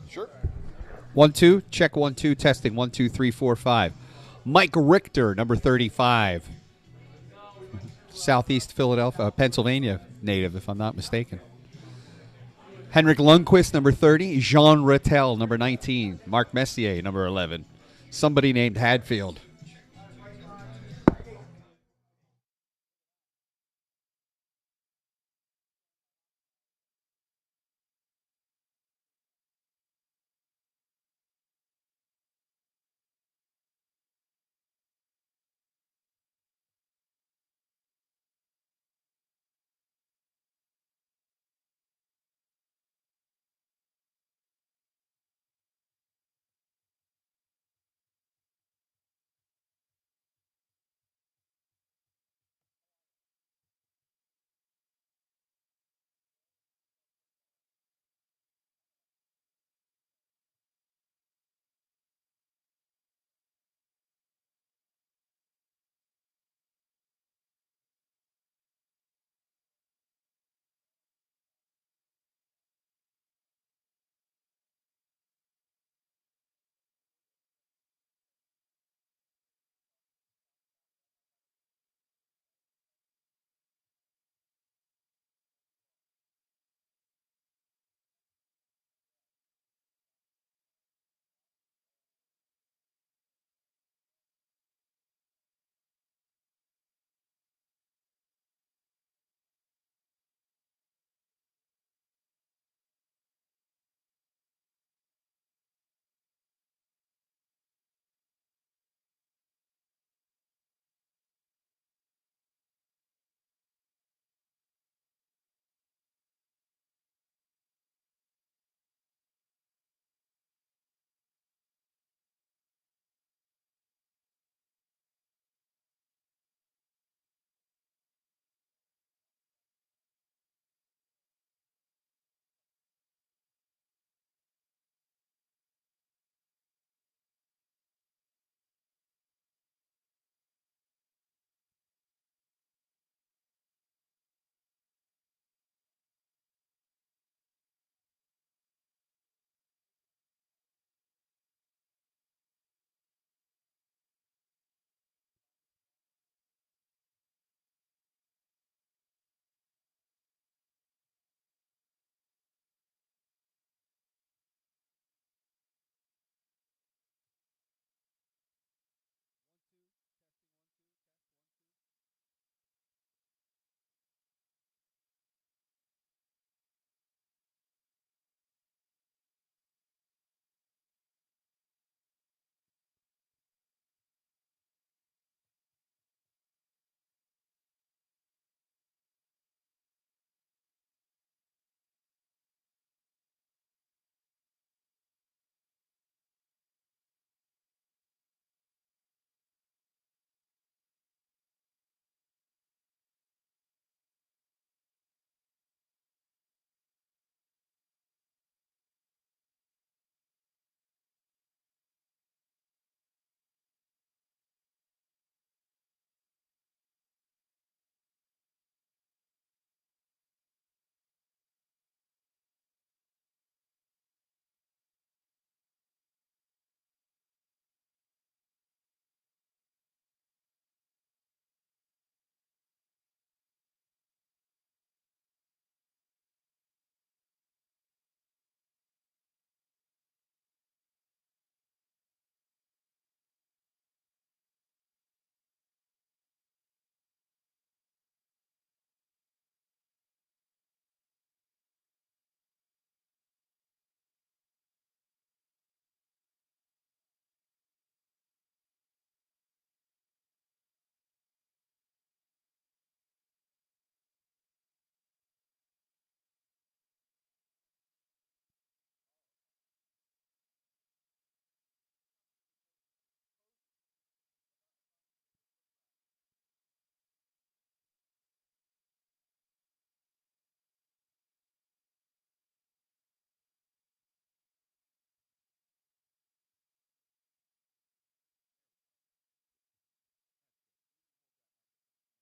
Sure. 1 2. Check 1 2. Testing 1 2 3 4 5. Mike Richter, number 35. Southeast Philadelphia, Pennsylvania native, if I'm not mistaken. Henrik Lundqvist, number 30. Jean Rattel, number 19. Mark Messier, number 11. Somebody named Hadfield.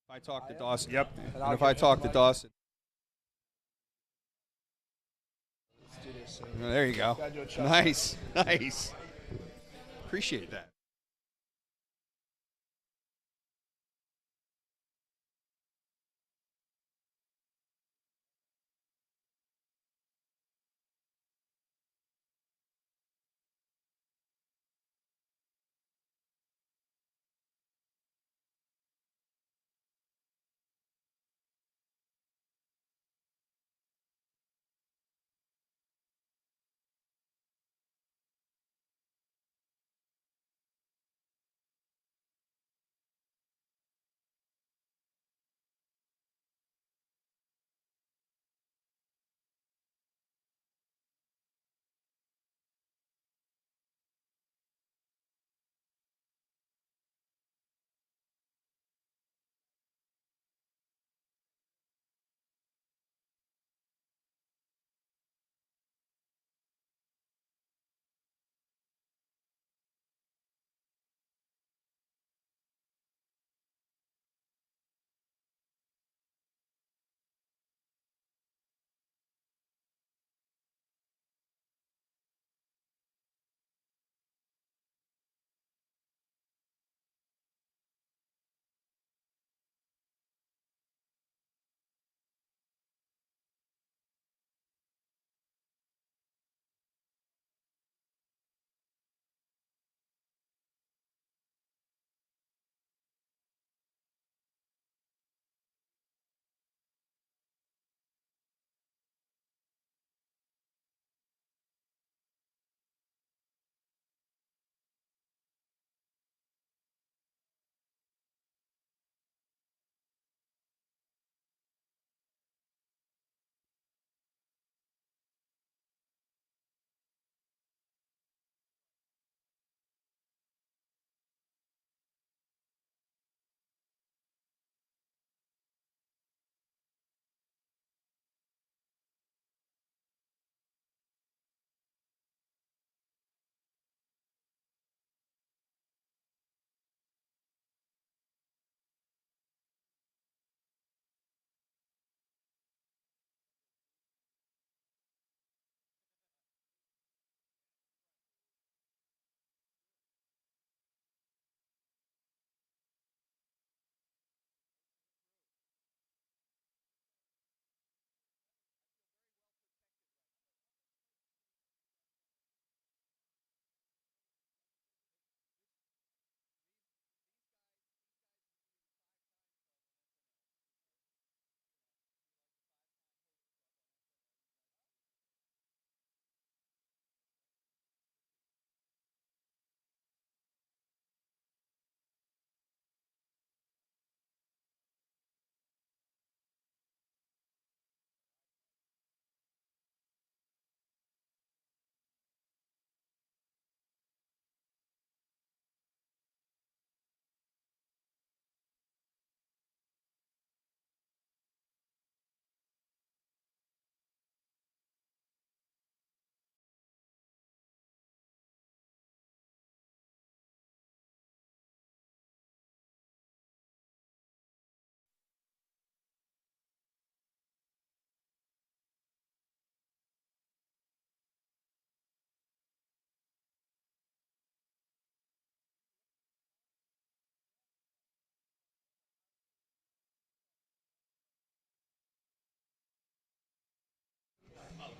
If I talk to Dawson, yep. And if I talk to Dawson. Let's do this. Oh, there you go. Nice. Nice. Appreciate that.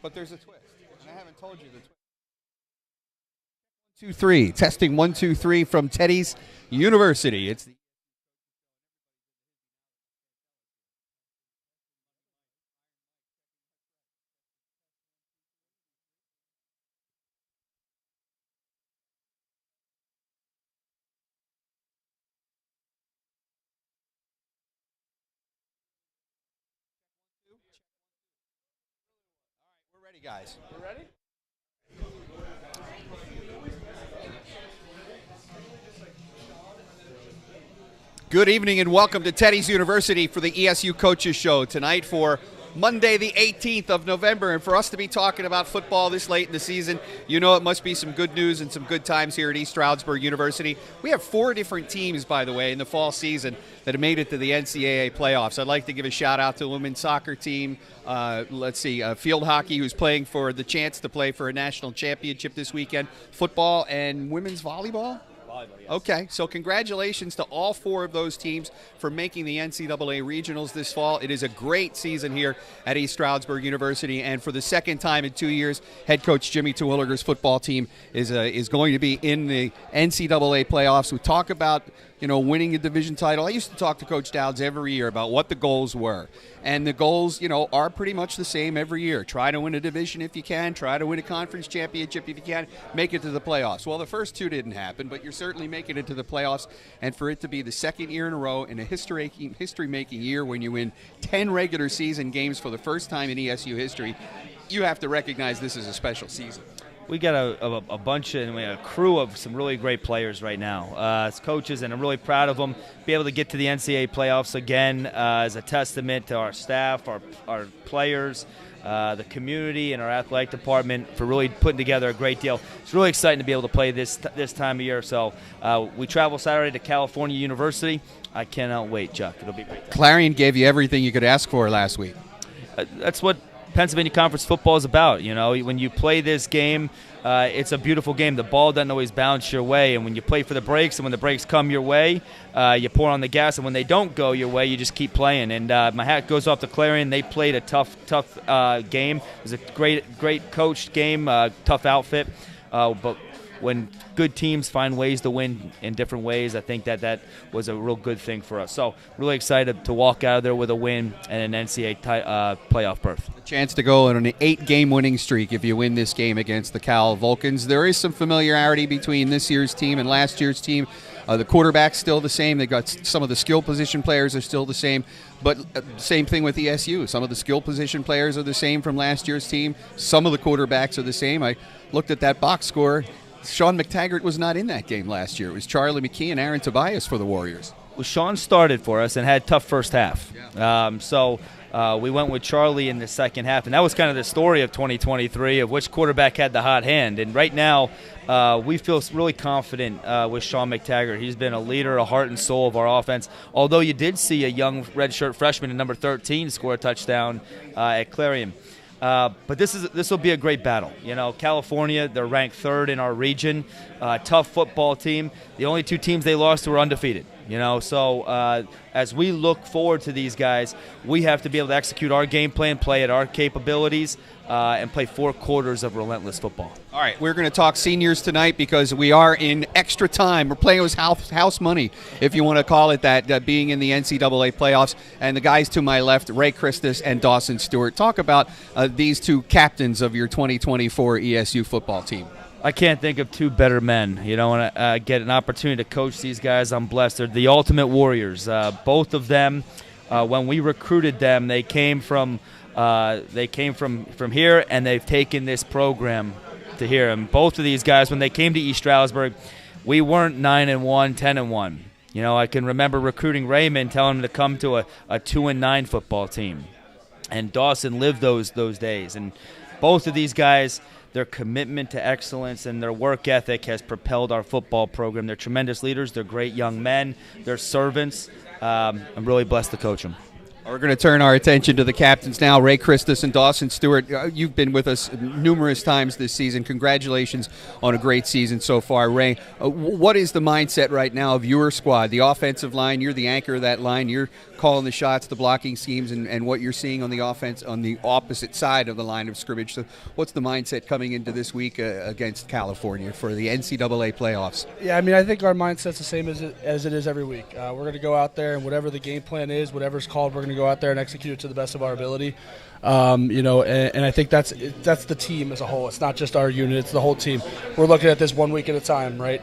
But there's a twist, and I haven't told you the twist. 1, 2, 3. Testing 1, 2, 3 from Teddy's University. It's the We're ready, guys. We're ready? Good evening and welcome to Teddy's University for the ESU Coaches Show. Tonight for Monday the 18th of November, and for us to be talking about football this late in the season, you know it must be some good news and some good times here at East Stroudsburg University. We have 4 different teams, by the way, in the fall season that have made it to the NCAA playoffs. I'd like to give a shout out to the women's soccer team. Field hockey, who's playing for the chance to play for a national championship this weekend. Football and women's volleyball. Yes. Okay, so congratulations to all 4 of those teams for making the NCAA regionals this fall. It is a great season here at East Stroudsburg University, and for the second time in 2 years, head coach Jimmy Terwilliger's football team is going to be in the NCAA playoffs. We talk about winning a division title. I used to talk to Coach Dowds every year about what the goals were. And the goals, are pretty much the same every year. Try to win a division if you can. Try to win a conference championship if you can. Make it to the playoffs. Well, the first 2 didn't happen, but you're certainly making it to the playoffs. And for it to be the second year in a row in a history-making year when you win 10 regular season games for the first time in ESU history, you have to recognize this is a special season. We got a bunch and a crew of some really great players right now as coaches, and I'm really proud of them. Be able to get to the NCAA playoffs again is a testament to our staff, our players, the community, and our athletic department for really putting together a great deal. It's really exciting to be able to play this time of year. So we travel Saturday to California University. I cannot wait, Chuck. It'll be great. Clarion gave you everything you could ask for last week. That's what Pennsylvania Conference football is about. When you play this game, it's a beautiful game. The ball doesn't always bounce your way, and when you play for the breaks, and when the breaks come your way, you pour on the gas, and when they don't go your way, you just keep playing. And my hat goes off to Clarion. They played a tough game. It was a great coached game, tough outfit, but when good teams find ways to win in different ways, I think that was a real good thing for us. So really excited to walk out of there with a win and an NCAA playoff berth. A chance to go on an 8-game winning streak if you win this game against the Cal Vulcans. There is some familiarity between this year's team and last year's team. The quarterback's still the same. They got some of the skill position players are still the same, but same thing with ESU. Some of the skill position players are the same from last year's team. Some of the quarterbacks are the same. I looked at that box score. Sean McTaggart was not in that game last year. It was Charlie McKee and Aaron Tobias for the Warriors. Well, Sean started for us and had a tough first half. Yeah. We went with Charlie in the second half, and that was kind of the story of 2023 of which quarterback had the hot hand. And right now, we feel really confident with Sean McTaggart. He's been a leader, a heart and soul of our offense. Although you did see a young redshirt freshman in number 13 score a touchdown at Clarion. But this will be a great battle. California, they're ranked 3rd in our region. Tough football team. The only 2 teams they lost to were undefeated. So as we look forward to these guys, we have to be able to execute our game plan, play at our capabilities, and play 4 quarters of relentless football. All right, we're going to talk seniors tonight because we are in extra time. We're playing with house money, if you want to call it that, being in the NCAA playoffs. And the guys to my left, Ray Christus and Dawson Stewart. Talk about these 2 captains of your 2024 ESU football team. I can't think of 2 better men. When I get an opportunity to coach these guys, I'm blessed. They're the ultimate warriors. Both of them, when we recruited them, they came from here, and they've taken this program to here. And both of these guys, when they came to East Stroudsburg, we weren't 9-1, 10-1. I can remember recruiting Raymond, telling him to come to a 2-9 football team. And Dawson lived those days. And both of these guys, their commitment to excellence and their work ethic has propelled our football program. They're tremendous leaders. They're great young men. They're servants. I'm really blessed to coach them. We're going to turn our attention to the captains now, Ray Christus and Dawson Stewart. You've been with us numerous times this season. Congratulations on a great season so far. Ray, what is the mindset right now of your squad, the offensive line? You're the anchor of that line. You're calling the shots, the blocking schemes, and what you're seeing on the offense on the opposite side of the line of scrimmage. So what's the mindset coming into this week against California for the NCAA playoffs? Yeah, I think our mindset's the same as it is every week. We're going to go out there, and whatever the game plan is, whatever's called, we're going to go out there and execute it to the best of our ability. And I think that's the team as a whole. It's not just our unit; it's the whole team. We're looking at this 1 week at a time, right?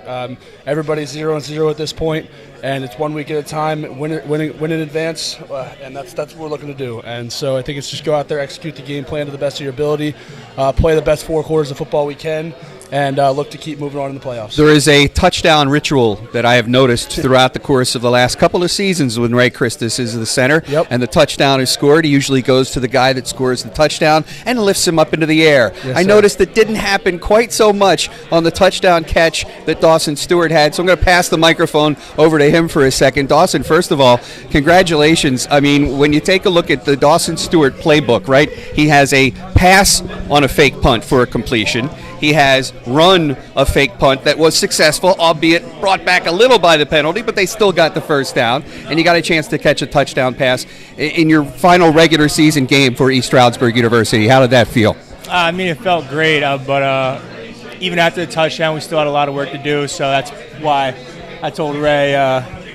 Everybody's 0-0 at this point, and it's 1 week at a time. Win in advance, and that's what we're looking to do. And so I think it's just go out there, execute the game plan to the best of your ability, play the best 4 quarters of football we can, and look to keep moving on in the playoffs. There is a touchdown ritual that I have noticed throughout the course of the last couple of seasons when Ray Christus is the center, and the touchdown is scored. He usually goes to the guy that scores the touchdown and lifts him up into the air. Yes, I noticed it didn't happen quite so much on the touchdown catch that Dawson Stewart had, so I'm going to pass the microphone over to him for a second. Dawson, first of all, congratulations. I mean, when you take a look at the Dawson Stewart playbook, right, he has a pass on a fake punt for a completion. He has run a fake punt that was successful, albeit brought back a little by the penalty, but they still got the first down. And you got a chance to catch a touchdown pass in your final regular season game for East Stroudsburg University. How did that feel? I mean, it felt great, but even after the touchdown, we still had a lot of work to do. So that's why I told Ray,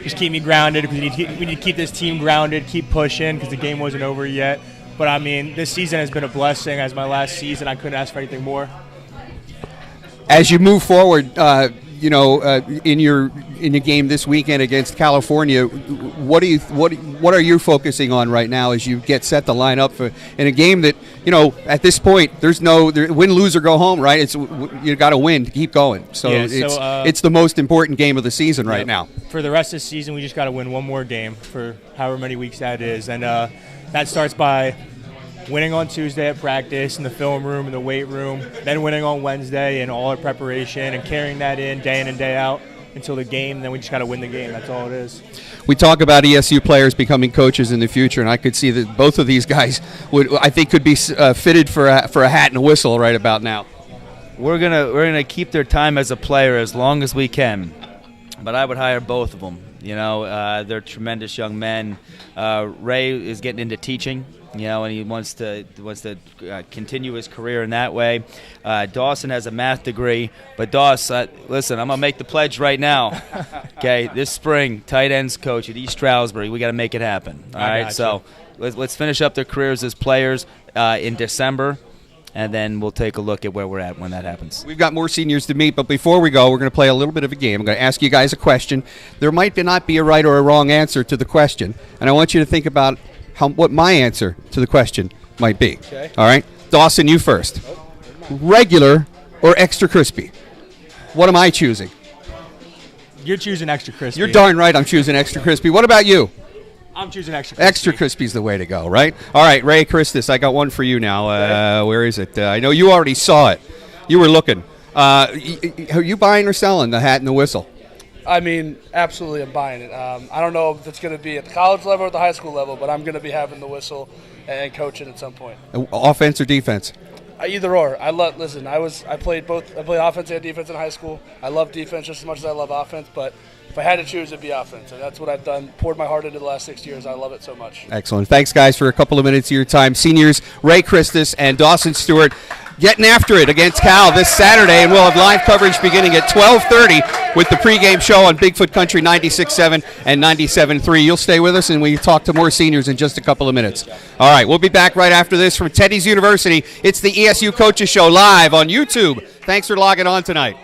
just keep me grounded, because we need to keep this team grounded, keep pushing, because the game wasn't over yet. But, I mean, this season has been a blessing. As my last season, I couldn't ask for anything more. As you move forward, in your game this weekend against California, what are you focusing on right now as you get set to line up for in a game that, at this point there's no win, lose, or go home, right? It's you got to win to keep going. So, it's the most important game of the season right now. For the rest of the season, we just got to win one more game for however many weeks that is, and that starts by winning on Tuesday at practice, in the film room, in the weight room, then winning on Wednesday in all our preparation and carrying that in and day out until the game. And then we just got to win the game. That's all it is. We talk about ESU players becoming coaches in the future, and I could see that both of these guys could be fitted for a hat and a whistle right about now. We're gonna keep their time as a player as long as we can, but I would hire both of them. They're tremendous young men. Ray is getting into teaching. And he wants to continue his career in that way. Dawson has a math degree, but listen, I'm gonna make the pledge right now. Okay, this spring, tight ends coach at East Stroudsburg. We got to make it happen. All right, so let's finish up their careers as players in December, and then we'll take a look at where we're at when that happens. We've got more seniors to meet, but before we go, we're going to play a little bit of a game. I'm going to ask you guys a question. There might not be a right or a wrong answer to the question, and I want you to think about what my answer to the question might be. Okay. All right? Dawson, you first. Regular or extra crispy? What am I choosing? You're choosing extra crispy. You're darn right I'm choosing extra crispy. What about you? I'm choosing extra crispy. Extra crispy's the way to go, right? All right, Ray Christus, I got one for you now. Where is it? I know you already saw it. You were looking. Are you buying or selling the hat and the whistle? I mean, absolutely, I'm buying it. I don't know if it's going to be at the college level or at the high school level, but I'm going to be having the whistle and coaching at some point. Offense or defense? Either or. I played both. I played offense and defense in high school. I love defense just as much as I love offense, but if I had to choose, it'd be offense, and that's what I've done. Poured my heart into the last 6 years. I love it so much. Excellent. Thanks, guys, for a couple of minutes of your time. Seniors Ray Christus and Dawson Stewart getting after it against Cal this Saturday, and we'll have live coverage beginning at 12:30 with the pregame show on Bigfoot Country 96.7 and 97.3. You'll stay with us, and we talk to more seniors in just a couple of minutes. All right, we'll be back right after this from Teddy's University. It's the ESU Coaches Show live on YouTube. Thanks for logging on tonight.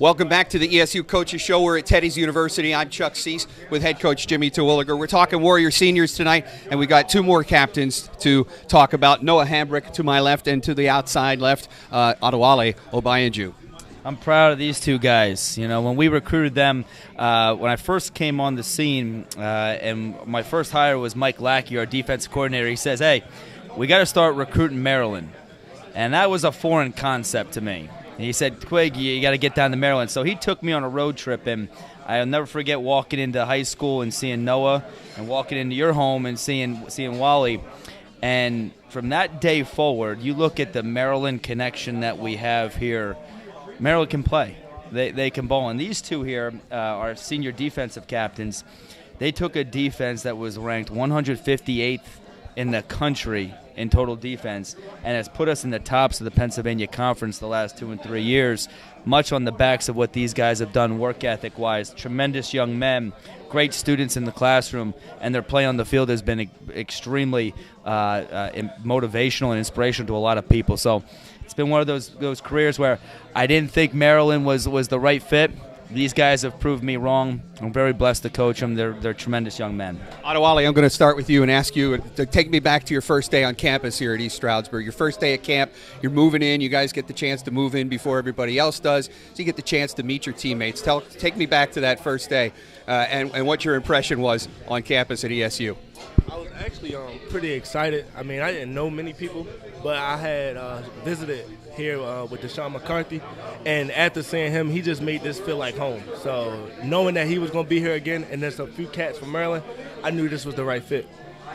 Welcome back to the ESU Coaches Show. We're at Teddy's University. I'm Chuck Cease with head coach Jimmy Terwilliger. We're talking Warrior seniors tonight, and we got two more captains to talk about. Noah Hambrick to my left, and to the outside left, Adali, Obay. I'm proud of these two guys. You know, when we recruited them, when I first came on the scene, and my first hire was Mike Lackey, our defensive coordinator. He says, hey, we got to start recruiting Maryland. And that was a foreign concept to me. And he said, Quig, you got to get down to Maryland. So he took me on a road trip, and I'll never forget walking into high school and seeing Noah, and walking into your home and seeing Wally. And from that day forward, you look at the Maryland connection that we have here. Maryland can play. They can ball. And these two here, our senior defensive captains, they took a defense that was ranked 158th in the country in total defense, and has put us in the tops of the Pennsylvania Conference the last 2 and 3 years, much on the backs of what these guys have done work ethic-wise. Tremendous young men, great students in the classroom, and their play on the field has been extremely motivational and inspirational to a lot of people. So it's been one of those careers where I didn't think Maryland was the right fit. These guys have proved me wrong. I'm very blessed to coach them. They're tremendous young men. Adali, I'm going to start with you and ask you to take me back to your first day on campus here at East Stroudsburg. Your first day at camp, you're moving in. You guys get the chance to move in before everybody else does, so you get the chance to meet your teammates. Take me back to that first day and what your impression was on campus at ESU. I was actually pretty excited. I mean, I didn't know many people, but I had visited here with Deshaun McCarthy, and after seeing him, he just made this feel like home. So knowing that he was going to be here again, and there's a few cats from Maryland, I knew this was the right fit.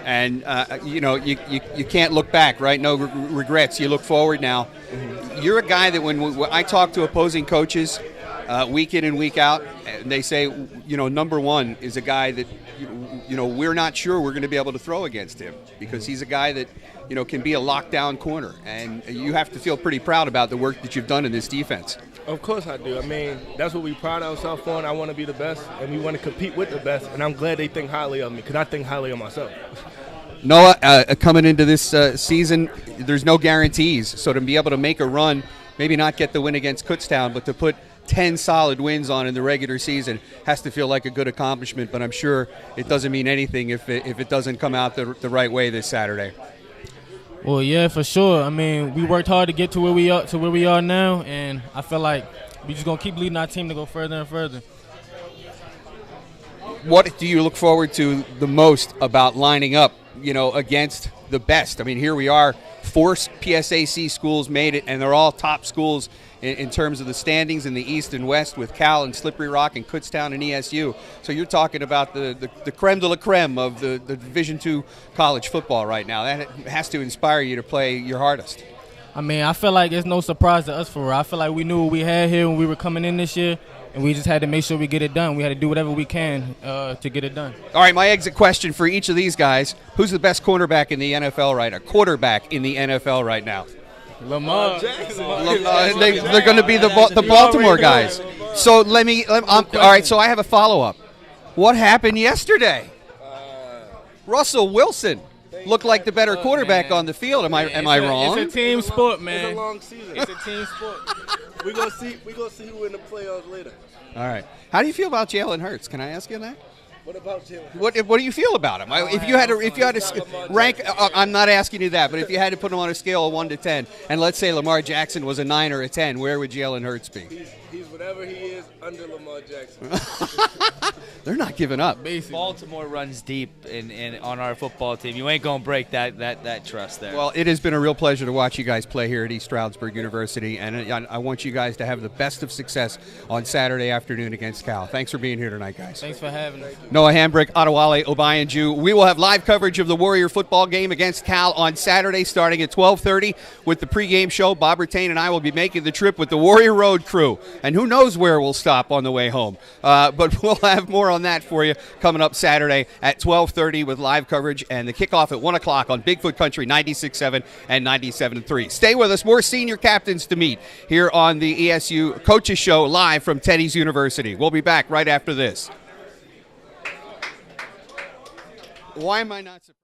And, you can't look back, right? No regrets. You look forward now. Mm-hmm. You're a guy that when I talk to opposing coaches week in and week out, and they say, number one is a guy that, we're not sure we're going to be able to throw against him, because he's a guy that, can be a lockdown corner. And you have to feel pretty proud about the work that you've done in this defense. Of course I do. I mean, that's what we pride ourselves on. I want to be the best, and we want to compete with the best. And I'm glad they think highly of me, because I think highly of myself. Noah, coming into this season, there's no guarantees. So to be able to make a run, maybe not get the win against Kutztown, but to put 10 solid wins on in the regular season has to feel like a good accomplishment. But I'm sure it doesn't mean anything if it doesn't come out the right way this Saturday. Well, yeah, for sure. I mean, we worked hard to get to where we are now, and I feel like we just gonna keep leading our team to go further and further. What do you look forward to the most about lining up, against the best? I mean, here we are, 4 PSAC schools made it, and they're all top schools in terms of the standings in the East and West, with Cal and Slippery Rock and Kutztown and ESU. So you're talking about the creme de la creme of the Division II college football right now. That has to inspire you to play your hardest. I mean, I feel like it's no surprise to us for real. I feel like we knew what we had here when we were coming in this year, and we just had to make sure we get it done. We had to do whatever we can to get it done. All right, my exit question for each of these guys: who's the best cornerback in the NFL right now? Quarterback in the NFL right now? Lamar Jackson. They're going to be the Baltimore guys. So all right. So I have a follow-up. What happened yesterday? Russell Wilson looked like the better quarterback on the field. Am I wrong? It's a team sport, man. It's a long season. It's a team sport. We're gonna see who in the playoffs later. All right. How do you feel about Jalen Hurts? Can I ask you that? What about Jalen? What do you feel about him? If you had to rank, I'm not asking you that, but if you had to put him on a scale of 1 to 10, and let's say Lamar Jackson was a 9 or a 10, where would Jalen Hurts be? He's whatever he is under Lamar Jackson. They're not giving up. Basically. Baltimore runs deep in on our football team. You ain't gonna break that trust there. Well, it has been a real pleasure to watch you guys play here at East Stroudsburg University, and I want you guys to have the best of success on Saturday afternoon against Cal. Thanks for being here tonight, guys. Thanks for having us. Noah Hambrick, Adali, Obay. We will have live coverage of the Warrior football game against Cal on Saturday starting at 12:30 with the pregame show. Bob Bertain and I will be making the trip with the Warrior Road crew, and who knows where we'll stop on the way home. But we'll have more on that for you coming up Saturday at 12:30 with live coverage and the kickoff at 1 o'clock on Bigfoot Country 96.7 and 97.3. Stay with us. More senior captains to meet here on the ESU Coaches Show live from Teddy's University. We'll be back right after this. Why am I not surprised?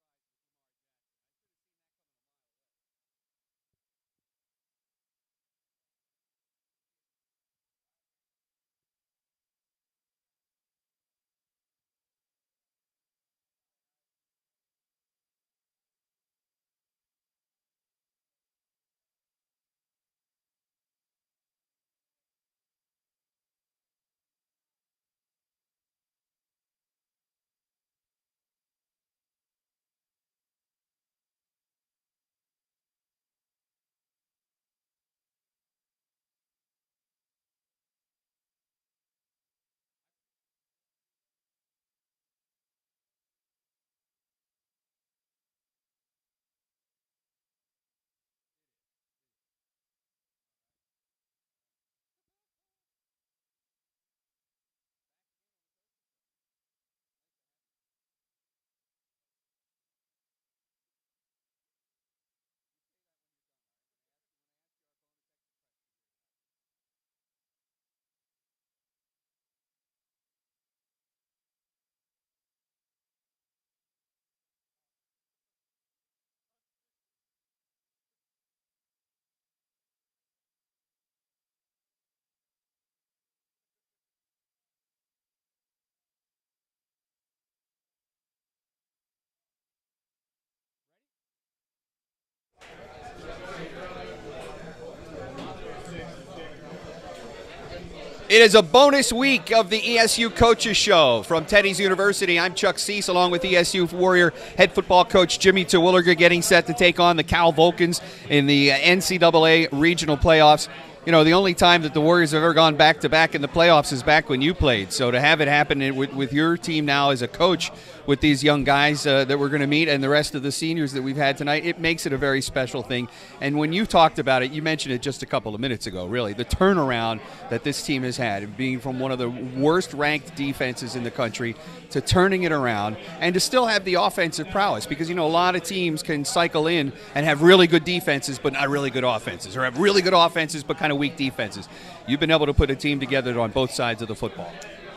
It is a bonus week of the ESU Coaches Show. From Teddy's University, I'm Chuck Cease, along with ESU Warrior head football coach Jimmy Terwilliger, getting set to take on the Cal Vulcans in the NCAA regional playoffs. You know, the only time that the Warriors have ever gone back-to-back in the playoffs is back when you played. So to have it happen with your team now as a coach with these young guys that we're going to meet and the rest of the seniors that we've had tonight, it makes it a very special thing. And when you talked about it, you mentioned it just a couple of minutes ago, really, the turnaround that this team has had, being from one of the worst-ranked defenses in the country to turning it around and to still have the offensive prowess. Because, you know, a lot of teams can cycle in and have really good defenses but not really good offenses, or have really good offenses but kind of weak defenses. You've been able to put a team together on both sides of the football.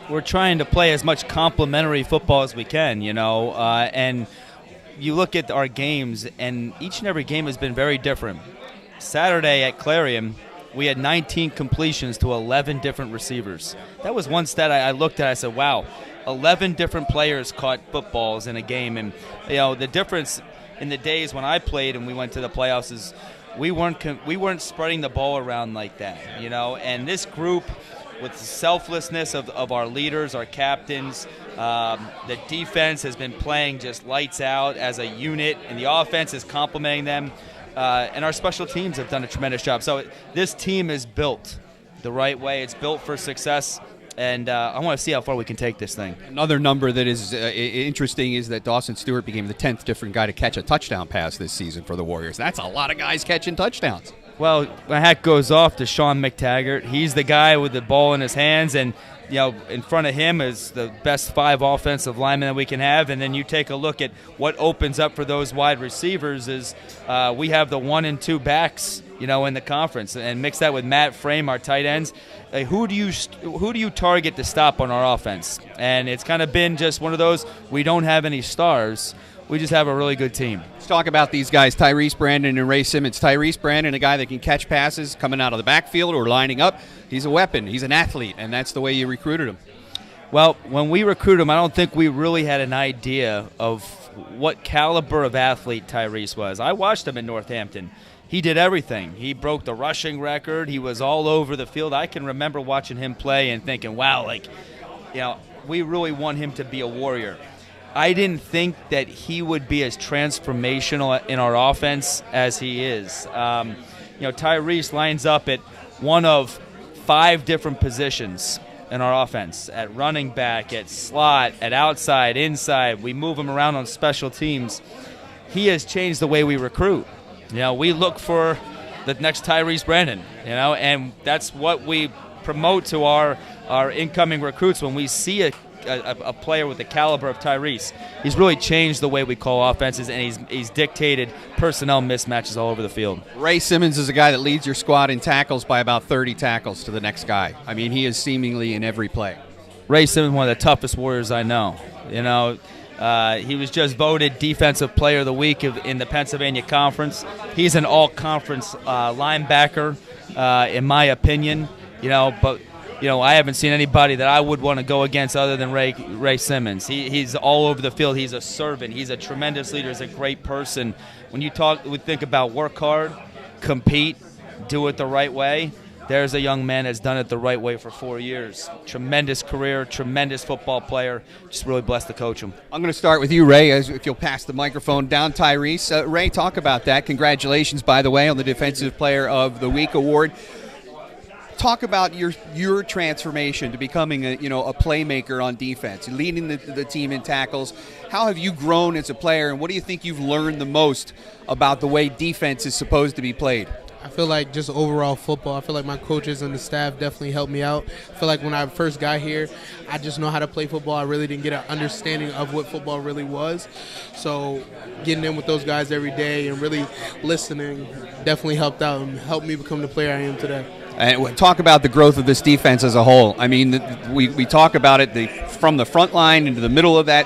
We're trying to play as much complementary football as we can, you know, and you look at our games, and each and every game has been very different. Saturday at Clarion, we had 19 completions to 11 different receivers. That was one stat I looked at. I said, wow, 11 different players caught footballs in a game. And, you know, the difference in the days when I played and we went to the playoffs is we weren't spreading the ball around like that, you know. And this group, with the selflessness of our leaders, our captains, the defense has been playing just lights out as a unit, and the offense is complementing them. And our special teams have done a tremendous job. So this team is built the right way. It's built for success, and I want to see how far we can take this thing. Another number that is interesting is that Dawson Stewart became the 10th different guy to catch a touchdown pass this season for the Warriors. That's a lot of guys catching touchdowns. Well, my hat goes off to Sean McTaggart. He's the guy with the ball in his hands, and you know, in front of him is the best 5 offensive linemen that we can have. And then you take a look at what opens up for those wide receivers is we have the 1 and 2 backs, you know, in the conference, and mix that with Matt Frame, our tight ends. Who do you target to stop on our offense? And it's kind of been just one of those. We don't have any stars. We just have a really good team. Let's talk about these guys, Tyrese, Brandon, and Ray Simmons. Tyrese, Brandon, a guy that can catch passes coming out of the backfield or lining up. He's a weapon. He's an athlete, and that's the way you recruited him. Well, when we recruited him, I don't think we really had an idea of what caliber of athlete Tyrese was. I watched him in Northampton. He did everything. He broke the rushing record. He was all over the field. I can remember watching him play and thinking, wow, like, you know, we really want him to be a Warrior. I didn't think that he would be as transformational in our offense as he is. You know, Tyrese lines up at one of 5 different positions in our offense, at running back, at slot, at outside, inside. We move him around on special teams. He has changed the way we recruit. You know, we look for the next Tyrese Brandon, you know, and that's what we promote to our incoming recruits when we see a player with the caliber of Tyrese. He's really changed the way we call offenses, and he's dictated personnel mismatches all over the field. Ray Simmons is a guy that leads your squad in tackles by about 30 tackles to the next guy. I mean, he is seemingly in every play. Ray Simmons, one of the toughest Warriors I know. You know, he was just voted Defensive Player of the Week in the Pennsylvania Conference. He's an all-conference linebacker, in my opinion. You know, but you know, I haven't seen anybody that I would want to go against other than Ray Simmons. He's all over the field. He's a servant. He's a tremendous leader. He's a great person. When we think about work hard, compete, do it the right way, there's a young man that's done it the right way for 4 years. Tremendous career, tremendous football player. Just really blessed to coach him. I'm going to start with you, Ray, if you'll pass the microphone down, Tyrese. Ray, talk about that. Congratulations, by the way, on the Defensive Player of the Week award. Talk about your transformation to becoming a playmaker on defense, leading the team in tackles. How have you grown as a player, and what do you think you've learned the most about the way defense is supposed to be played? I feel like just overall football, I feel like my coaches and the staff definitely helped me out. I feel like when I first got here, I just know how to play football. I really didn't get an understanding of what football really was. So getting in with those guys every day and really listening definitely helped out and helped me become the player I am today. And talk about the growth of this defense as a whole. I mean, we talk about it from the front line into the middle of that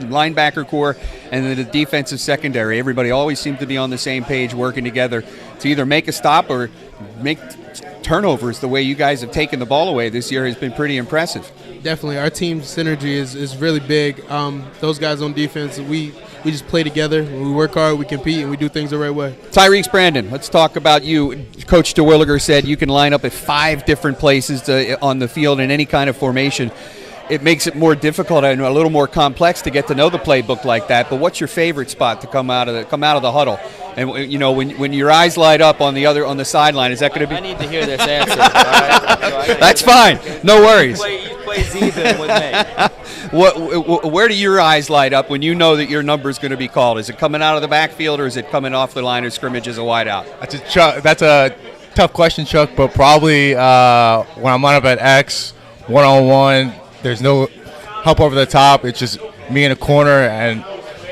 linebacker core and then the defensive secondary. Everybody always seems to be on the same page, working together to either make a stop or make turnovers. The way you guys have taken the ball away this year has been pretty impressive. Definitely. Our team synergy is really big. Those guys on defense, we just play together. We work hard, we compete, and we do things the right way. Tyrese, Brandon, let's talk about you. Coach DeWilliger said you can line up at 5 different places on the field in any kind of formation. It makes it more difficult and a little more complex to get to know the playbook like that. But what's your favorite spot to come out of the huddle? And you know, when your eyes light up on the sideline, is that going to be? I need to hear this answer. All right? So That's fine. No worries. You plays even with me. Where do your eyes light up when you know that your number is going to be called? Is it coming out of the backfield or is it coming off the line of scrimmage as a wideout? That's a tough question, Chuck. But probably when I'm lined up at X, one-on-one. There's no help over the top. It's just me in a corner, and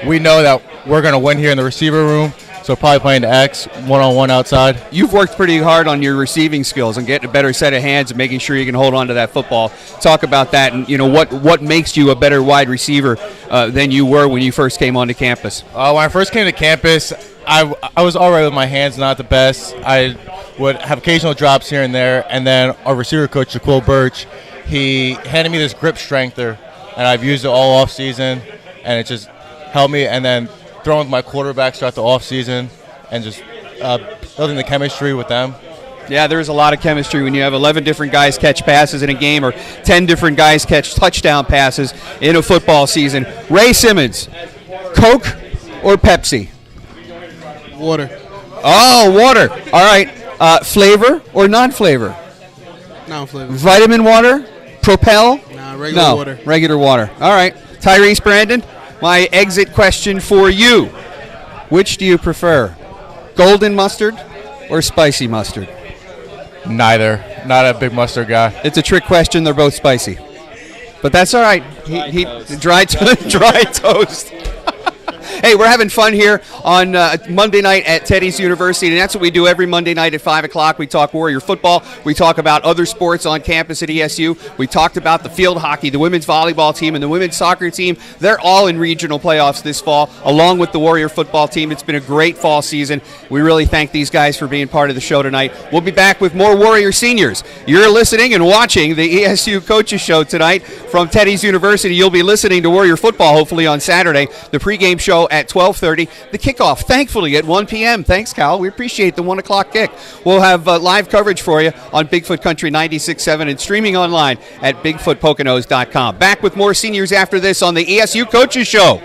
we know that we're going to win here in the receiver room, so probably playing the X one-on-one outside. You've worked pretty hard on your receiving skills and getting a better set of hands and making sure you can hold on to that football. Talk about that, and you know what makes you a better wide receiver than you were when you first came onto campus. When I first came to campus, I was all right with my hands, not the best. I would have occasional drops here and there, and then our receiver coach, Shaquille Birch, he handed me this grip strengthener, and I've used it all off season, and it just helped me. And then throwing with my quarterbacks throughout the off season, and just building the chemistry with them. Yeah, there's a lot of chemistry when you have 11 different guys catch passes in a game or 10 different guys catch touchdown passes in a football season. Ray Simmons, Coke or Pepsi? Water. Oh, water. All right. Flavor or non-flavor? Non-flavor. Vitamin water? Propel? Nah, regular water. Regular water. All right. Tyrese, Brandon, my exit question for you. Which do you prefer? Golden mustard or spicy mustard? Neither. Not a big mustard guy. It's a trick question. They're both spicy. But that's all right. Dry toast. Hey, we're having fun here on Monday night at Teddy's University, and that's what we do every Monday night at 5 o'clock. We talk Warrior football. We talk about other sports on campus at ESU. We talked about the field hockey, the women's volleyball team, and the women's soccer team. They're all in regional playoffs this fall, along with the Warrior football team. It's been a great fall season. We really thank these guys for being part of the show tonight. We'll be back with more Warrior seniors. You're listening and watching the ESU Coaches Show tonight from Teddy's University. You'll be listening to Warrior football, hopefully, on Saturday. The pregame show at 12:30. The kickoff, thankfully, at 1 p.m. Thanks, Cal. We appreciate the 1 o'clock kick. We'll have live coverage for you on Bigfoot Country 96.7 and streaming online at BigfootPoconos.com. Back with more seniors after this on the ESU Coaches Show.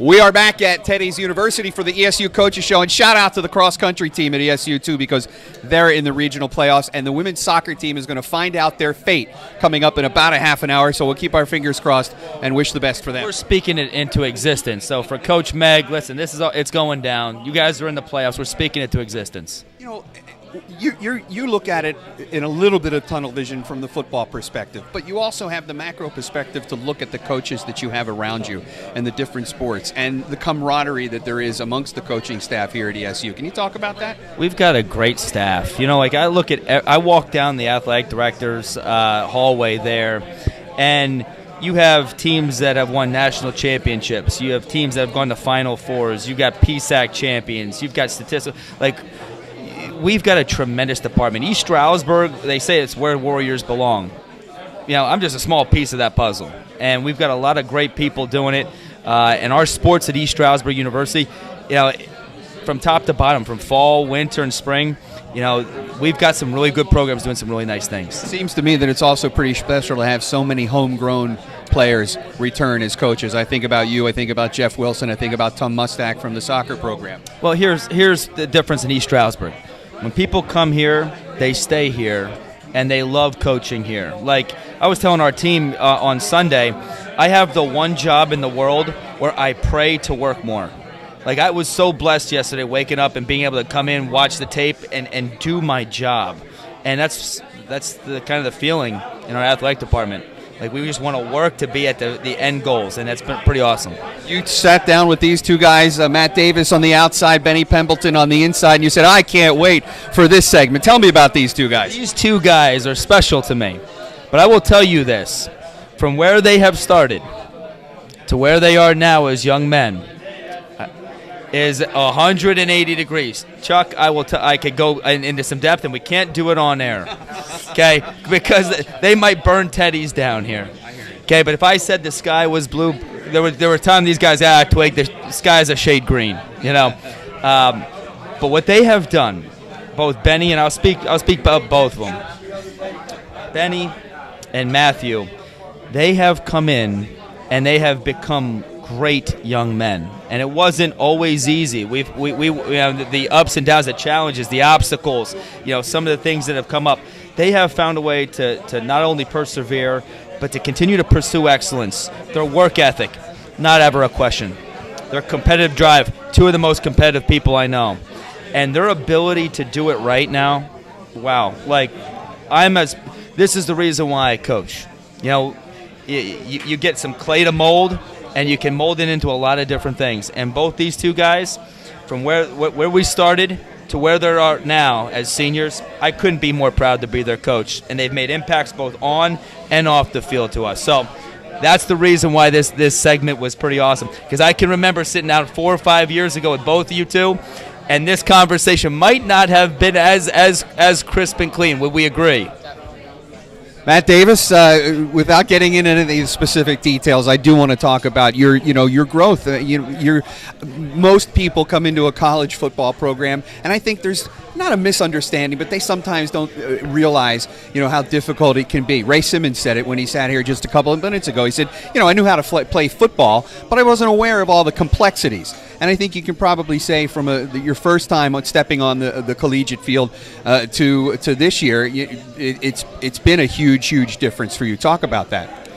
We are back at Teddy's University for the ESU Coaches Show, and shout out to the cross-country team at ESU, too, because they're in the regional playoffs, and the women's soccer team is going to find out their fate coming up in about a half an hour, so we'll keep our fingers crossed and wish the best for them. We're speaking it into existence. So for Coach Meg, listen, this is it's going down. You guys are in the playoffs. We're speaking it to existence. You know, you look at it in a little bit of tunnel vision from the football perspective, but you also have the macro perspective to look at the coaches that you have around you and the different sports and the camaraderie that there is amongst the coaching staff here at ESU. Can you talk about that? We've got a great staff. You know, like I walk down the athletic director's hallway there, and you have teams that have won national championships. You have teams that have gone to Final Fours. You've got PSAC champions. You've got statistics. We've got a tremendous department. East Stroudsburg, they say it's where Warriors belong. I'm just a small piece of that puzzle. And we've got a lot of great people doing it. And our sports at East Stroudsburg University, from top to bottom, from fall, winter, and spring, we've got some really good programs doing some really nice things. It seems to me that it's also pretty special to have so many homegrown players return as coaches. I think about you, I think about Jeff Wilson, I think about Tom Mustak from the soccer program. Well, here's the difference in East Stroudsburg. When people come here, they stay here, and they love coaching here. Like I was telling our team on Sunday, I have the one job in the world where I pray to work more. Like I was so blessed yesterday waking up and being able to come in, watch the tape, and do my job. And that's the kind of the feeling in our athletic department. Like we just want to work to be at the end goals, and that's been pretty awesome. You sat down with these two guys, Matt Davis on the outside, Benny Pembleton on the inside, and you said, I can't wait for this segment. Tell me about these two guys. These two guys are special to me. But I will tell you this. From where they have started to where they are now as young men is 180 degrees. Chuck, I could go into some depth, and we can't do it on air, okay? Because they might burn teddies down here, okay? But if I said the sky was blue, there were times these guys, Twig, the sky's a shade green, But what they have done, both Benny and I'll speak about both of them. Benny and Matthew, they have come in and they have become great young men, and it wasn't always easy. We the ups and downs, the challenges, the obstacles, some of the things that have come up. They have found a way to not only persevere, but to continue to pursue excellence. Their work ethic, not ever a question. Their competitive drive, two of the most competitive people I know, and their ability to do it right now. Wow, this is the reason why I coach. You get some clay to mold, and you can mold it into a lot of different things. And both these two guys, from where we started to where they are now as seniors, I couldn't be more proud to be their coach. And they've made impacts both on and off the field to us. So that's the reason why this segment was pretty awesome. Because I can remember sitting down 4 or 5 years ago with both of you two, and this conversation might not have been as crisp and clean. Would we agree? Matt Davis, without getting into any of the specific details, I do want to talk about your growth. Most people come into a college football program, and I think there's not a misunderstanding, but they sometimes don't realize, how difficult it can be. Ray Simmons said it when he sat here just a couple of minutes ago. He said, I knew how to play football, but I wasn't aware of all the complexities. And I think you can probably say from your first time on stepping on the collegiate field to this year, it's been a huge difference for you. Talk about that.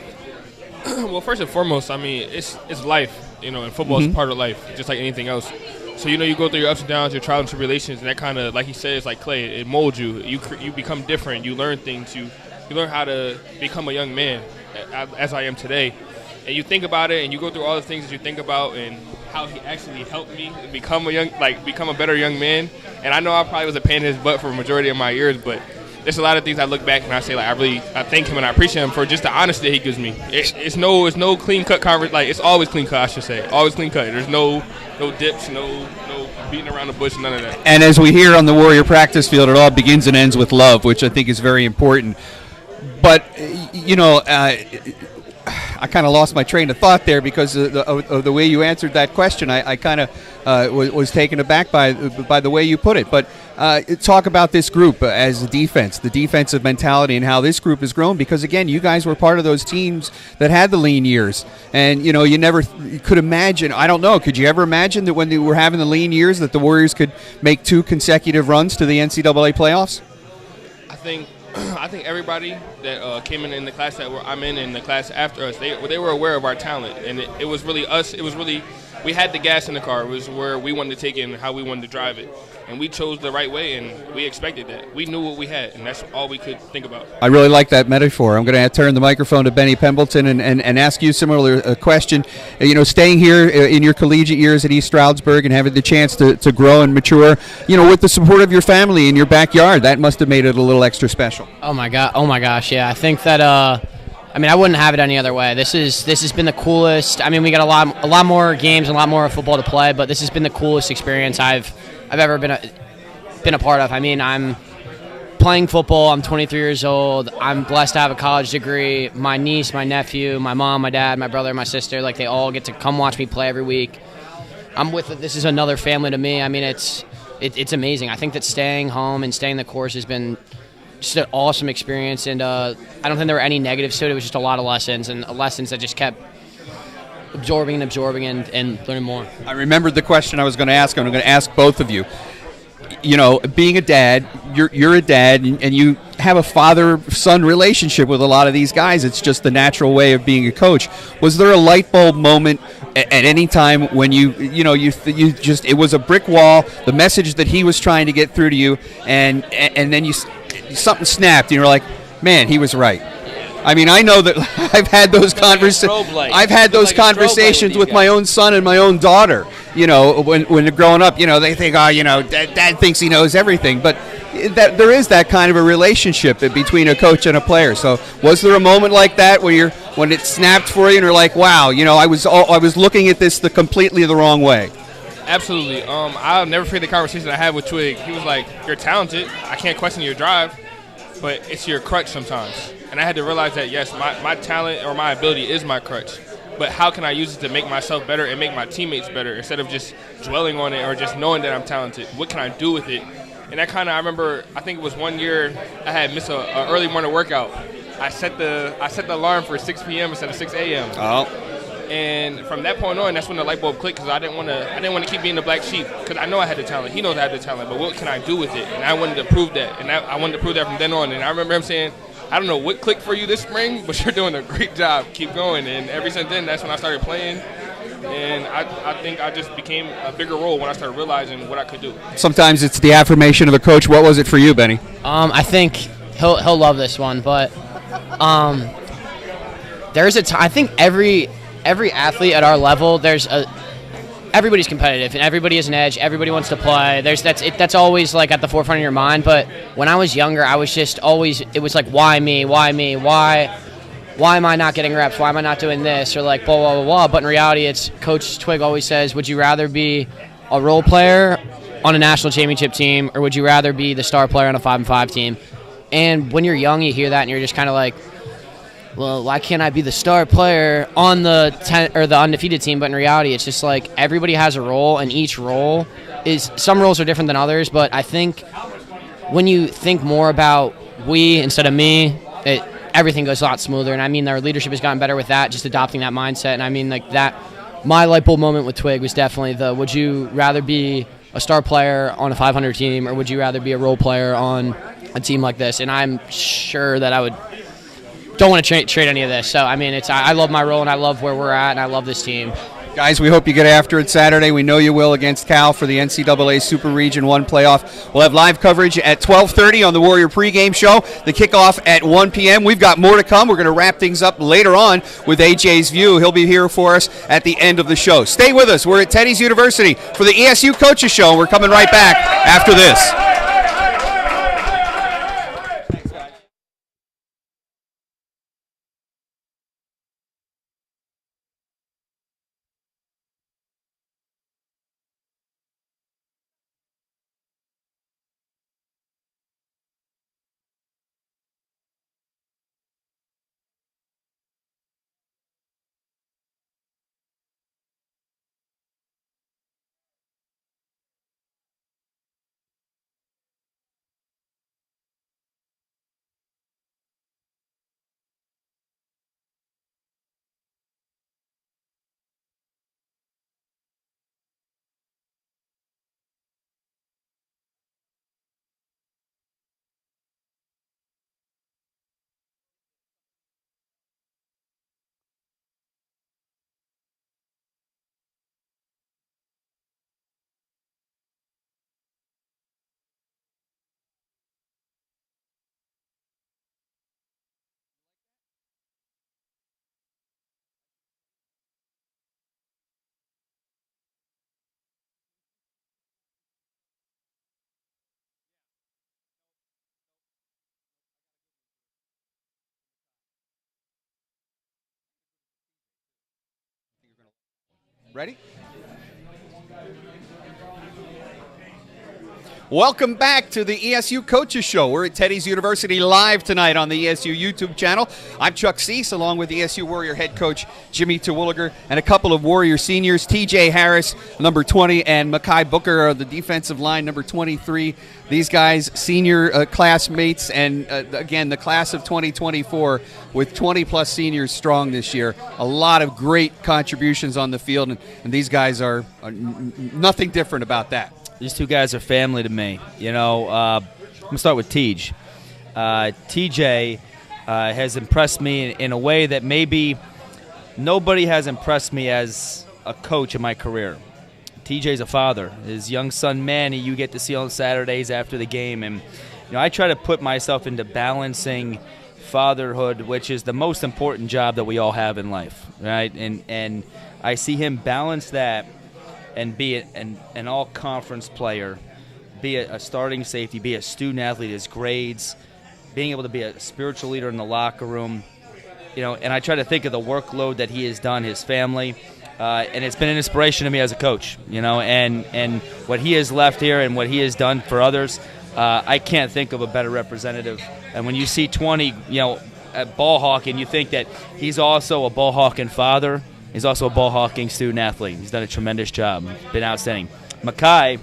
Well, first and foremost, it's life. And football is part of life, just like anything else. So you go through your ups and downs, your trials and tribulations, and that kind of, like he said, it's like clay. It molds you. You become different. You learn things. You learn how to become a young man, as I am today. And you think about it, and you go through all the things that you think about, and how he actually helped me become a better young man. And I know I probably was a pain in his butt for a majority of my years, but there's a lot of things I look back and I say, I thank him and I appreciate him for just the honesty that he gives me. It's no clean cut conversation. It's always clean cut, I should say. Always clean cut. There's no dips, no beating around the bush, none of that. And as we hear on the Warrior practice field, it all begins and ends with love, which I think is very important. But, I kind of lost my train of thought there because of the way you answered that question. I kind of was taken aback by the way you put it. But talk about this group as a defense, the defensive mentality, and how this group has grown. Because, again, you guys were part of those teams that had the lean years. And, you never could imagine. I don't know. Could you ever imagine that when they were having the lean years that the Warriors could make 2 consecutive runs to the NCAA playoffs? I think everybody that came in the class that I'm in the class after us, they were aware of our talent, and it was really us. It was really, we had the gas in the car. It was where we wanted to take it and how we wanted to drive it, and we chose the right way, and we expected that. We knew what we had, and that's all we could think about. I really like that metaphor. I'm going to turn the microphone to Benny Pembleton and ask you a similar question. Staying here in your collegiate years at East Stroudsburg and having the chance to grow and mature, with the support of your family in your backyard, that must have made it a little extra special. Oh my gosh, yeah. I think that I wouldn't have it any other way. This has been the coolest. We got a lot more games and a lot more football to play, but this has been the coolest experience I've ever been a part of. I'm playing football. I'm 23 years old. I'm blessed to have a college degree. My niece, my nephew, my mom, my dad, my brother, my sister, like they all get to come watch me play every week. I'm with it. This is another family to me. I mean, it's amazing. I think that staying home and staying the course has been just an awesome experience, and I don't think there were any negatives to it. It was just a lot of lessons, and lessons that just kept absorbing and learning more. I remembered the question I was going to ask. I'm going to ask both of you. You know, being a dad, you're a dad, and you have a father-son relationship with a lot of these guys. It's just the natural way of being a coach. Was there a light bulb moment at any time when you just, it was a brick wall, the message that he was trying to get through to you, and then something snapped, and you're like, man, he was right. I mean, I know that I've had those conversations with my own son and my own daughter. You know, when they're growing up, you know, they think, dad thinks he knows everything. But that there is that kind of a relationship between a coach and a player. So, was there a moment like that when it snapped for you and you're like, wow, you know, I was looking at this completely the wrong way? Absolutely. I'll never forget the conversation I had with Twig. He was like, "You're talented. I can't question your drive, but it's your crutch sometimes." And I had to realize that, yes, my talent or my ability is my crutch. But how can I use it to make myself better and make my teammates better instead of just dwelling on it or just knowing that I'm talented? What can I do with it? And that kind of, I remember, I think it was one year I had missed an early morning workout. I set the alarm for 6 p.m. instead of 6 a.m. Oh. And from that point on, that's when the light bulb clicked, because I didn't want to keep being the black sheep, because I know I had the talent. He knows I had the talent, but what can I do with it? And I wanted to prove that, and I wanted to prove that from then on. And I remember him saying, I don't know what clicked for you this spring, but you're doing a great job. Keep going. And ever since then, that's when I started playing. And I think I just became a bigger role when I started realizing what I could do. Sometimes it's the affirmation of a coach. What was it for you, Benny? I think he'll love this one, but there's a time. I think every athlete at our level, everybody's competitive and everybody has an edge. Everybody wants to play. That's always like at the forefront of your mind. But when I was younger, I was just always, it was like, why me? Why me? Why am I not getting reps? Why am I not doing this? Or like blah blah blah blah. But in reality, it's Coach Twig always says, would you rather be a role player on a national championship team, or would you rather be the star player on a 5-5 team? And when you're young, you hear that and you're just kind of like, well, why can't I be the star player on the undefeated team? But in reality, it's just like everybody has a role, and each role is, some roles are different than others. But I think when you think more about we instead of me, everything goes a lot smoother. And I mean, our leadership has gotten better with that, just adopting that mindset. And I mean, like that, my light bulb moment with Twig was definitely would you rather be a star player on a 500 team, or would you rather be a role player on a team like this? And I'm sure that I don't want to trade any of this. So, I mean, I love my role, and I love where we're at, and I love this team. Guys, we hope you get after it Saturday. We know you will against Cal for the NCAA Super Region 1 playoff. We'll have live coverage at 12:30 on the Warrior pregame show. The kickoff at 1 p.m. We've got more to come. We're going to wrap things up later on with AJ's View. He'll be here for us at the end of the show. Stay with us. We're at Teddy's University for the ESU Coaches Show, and we're coming right back after this. Ready? Welcome back to the ESU Coaches Show. We're at Teddy's University live tonight on the ESU YouTube channel. I'm Chuck Cease, along with ESU Warrior head coach Jimmy Terwilliger, and a couple of Warrior seniors, TJ Harris, number 20, and Makai Booker of the defensive line, number 23. These guys, senior classmates, and again, the class of 2024 with 20-plus seniors strong this year. A lot of great contributions on the field, and these guys are nothing different about that. These two guys are family to me. You know, I'm going to start with Tej. TJ has impressed me in a way that maybe nobody has impressed me as a coach in my career. TJ's a father. His young son, Manny, you get to see on Saturdays after the game. And, you know, I try to put myself into balancing fatherhood, which is the most important job that we all have in life, right? And I see him balance that and be an all-conference player, be a starting safety, be a student-athlete, his grades, being able to be a spiritual leader in the locker room. You know, and I try to think of the workload that he has done, his family, and it's been an inspiration to me as a coach, you know, and what he has left here and what he has done for others, I can't think of a better representative. And when you see 20, you know, at ball hawking, you think that he's also a ball hawking father. He's also a ball-hawking student-athlete. He's done a tremendous job. Been outstanding. Makai,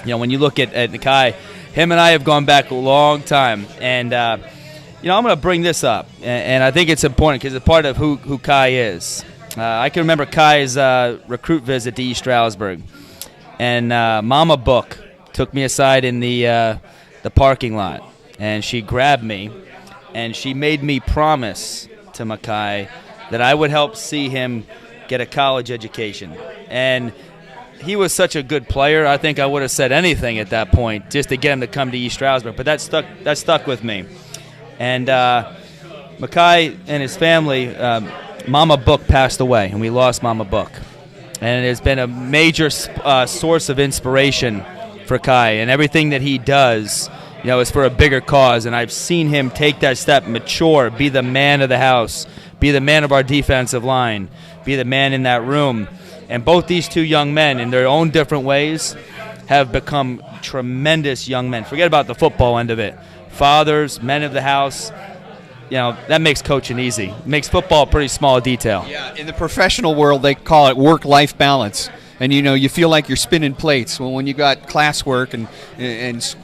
you know, when you look at Makai, him and I have gone back a long time. And, you know, I'm going to bring this up. And I think it's important because it's part of who Kai is. I can remember Kai's recruit visit to East Stroudsburg. And Mama Book took me aside in the parking lot. And she grabbed me. And she made me promise to Makai that I would help see him get a college education. And he was such a good player, I think I would have said anything at that point just to get him to come to East Stroudsburg. But that stuck with me. And Makai and his family, Mama Book passed away, and we lost Mama Book. And it has been a major source of inspiration for Kai. And everything that he does, you know, is for a bigger cause. And I've seen him take that step, mature, be the man of the house, be the man of our defensive line, be the man in that room. And both these two young men, in their own different ways, have become tremendous young men. Forget about the football end of it. Fathers, men of the house, you know, that makes coaching easy. It makes football a pretty small detail. Yeah, in the professional world, they call it work-life balance. And, you know, you feel like you're spinning plates. Well, when you got classwork and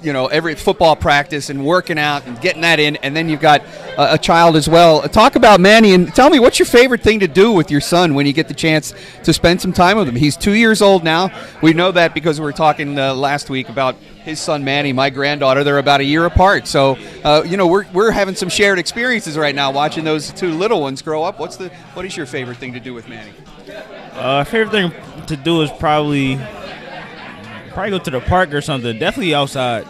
you know, every football practice and working out and getting that in, and then you've got a child as well. Talk about Manny, and tell me, what's your favorite thing to do with your son when you get the chance to spend some time with him? He's 2 years old now. We know that because we were talking last week about his son Manny, my granddaughter. They're about a year apart. So, you know, we're having some shared experiences right now watching those two little ones grow up. What is your favorite thing to do with Manny? Favorite thing to do is probably go to the park or something. Definitely outside.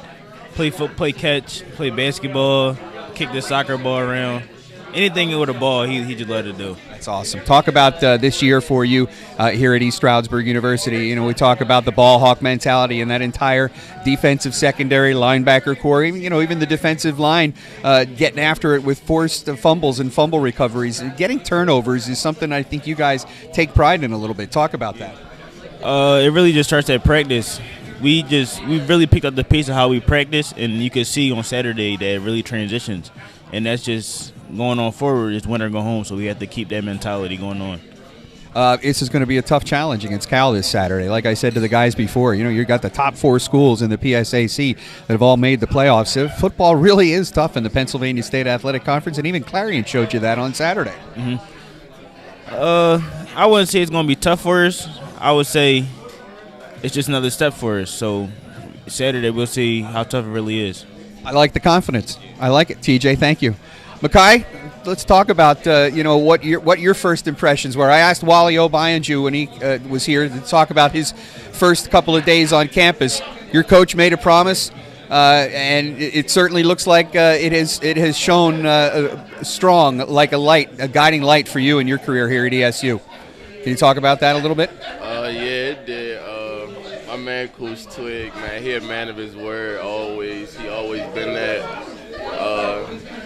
Play catch, play basketball, kick the soccer ball around. Anything with a ball, he just let it do. That's awesome. Talk about this year for you here at East Stroudsburg University. You know, we talk about the ball hawk mentality and that entire defensive secondary linebacker core. Even the defensive line getting after it with forced fumbles and fumble recoveries. Getting turnovers is something I think you guys take pride in a little bit. Talk about that. It really just starts at practice. We really picked up the pace of how we practice, and you can see on Saturday that it really transitions. And that's just going on forward. It's win or go home, so we have to keep that mentality going on. This is going to be a tough challenge against Cal this Saturday. Like I said to the guys before, you know, you've got the top 4 schools in the PSAC that have all made the playoffs. So football really is tough in the Pennsylvania State Athletic Conference, and even Clarion showed you that on Saturday. Mm-hmm. I wouldn't say it's going to be tough for us. I would say it's just another step for us. So Saturday we'll see how tough it really is. I like the confidence. I like it, TJ. Thank you. Makai, let's talk about what your first impressions were. I asked Wally Obay when he was here to talk about his first couple of days on campus. Your coach made a promise, and it certainly looks like it has shown strong, like a guiding light for you in your career here at ESU. Can you talk about that a little bit? Yeah, it did. My man, Coach Twig, man, he a man of his word always. He always been that.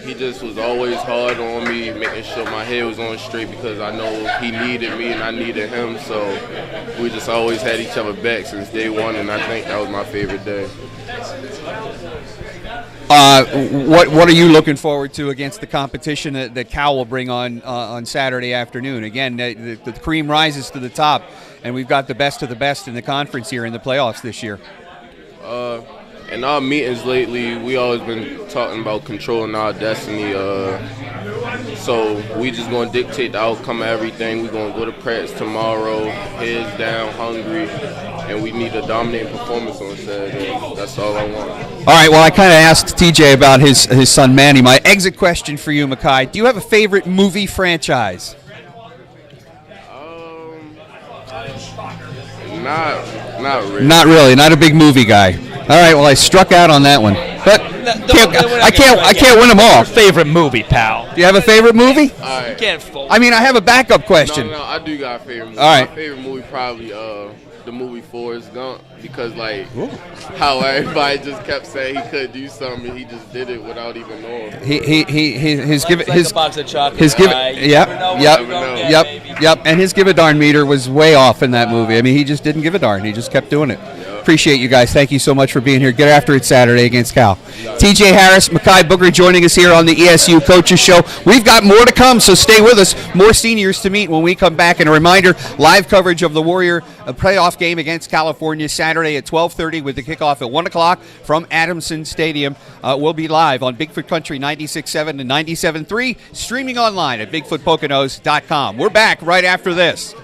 he just was always hard on me, making sure my head was on straight because I know he needed me and I needed him. So we just always had each other back since day one, and I think that was my favorite day. What are you looking forward to against the competition that Cal will bring on Saturday afternoon? Again, the cream rises to the top, and we've got the best of the best in the conference here in the playoffs this year. In our meetings lately, we always been talking about controlling our destiny. So we just going to dictate the outcome of everything. We're going to go to practice tomorrow, heads down, hungry, and we need a dominating performance on Saturday. That's all I want. All right, well, I kind of asked TJ about his son Manny. My exit question for you, Makai, do you have a favorite movie franchise? Not really. Not really. Not a big movie guy. All right. Well, I struck out on that one, but I can't win them all. Favorite movie, pal? Do you have a favorite movie? All right. You can't fold. I mean, I have a backup question. No, I do got a favorite movie. All right. My favorite movie probably the movie Forrest Gump, because like how everybody just kept saying he could do something, and he just did it without even knowing. His give his box of chocolate. His give yep, and his give a darn meter was way off in that movie. I mean, he just didn't give a darn. He just kept doing it. Appreciate you guys. Thank you so much for being here. Get after it Saturday against Cal. TJ Harris, Makai Booker joining us here on the ESU Coaches Show. We've got more to come, so stay with us. More seniors to meet when we come back. And a reminder, live coverage of the Warrior playoff game against California Saturday at 12:30 with the kickoff at 1 o'clock from Adamson Stadium. We'll be live on Bigfoot Country 96.7 and 97.3, streaming online at BigfootPoconos.com. We're back right after this.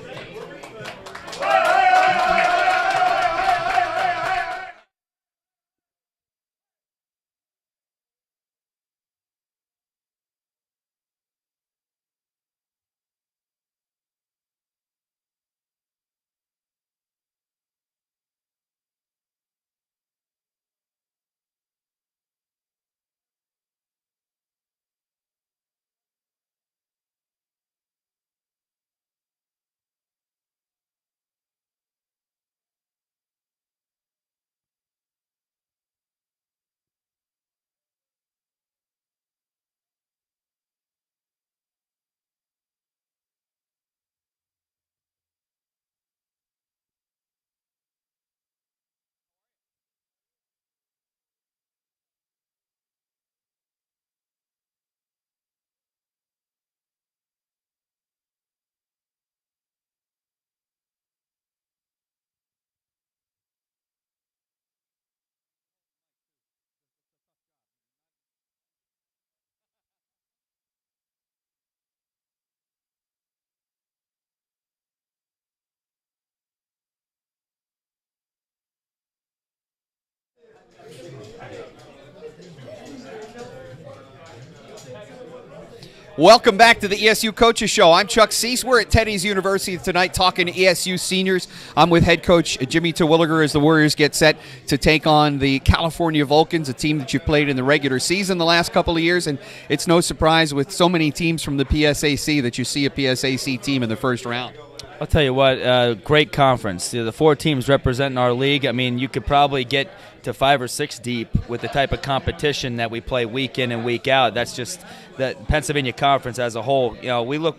Welcome back to the ESU Coaches Show. I'm Chuck Cease. We're at Teddy's University tonight talking to ESU seniors. I'm with head coach Jimmy Terwilliger as the Warriors get set to take on the California Vulcans, a team that you've played in the regular season the last couple of years. And it's no surprise with so many teams from the PSAC that you see a PSAC team in the first round. I'll tell you what, great conference. The 4 teams representing our league, I mean, you could probably get to 5 or 6 deep with the type of competition that we play week in and week out. That's just the Pennsylvania Conference as a whole. You know, we look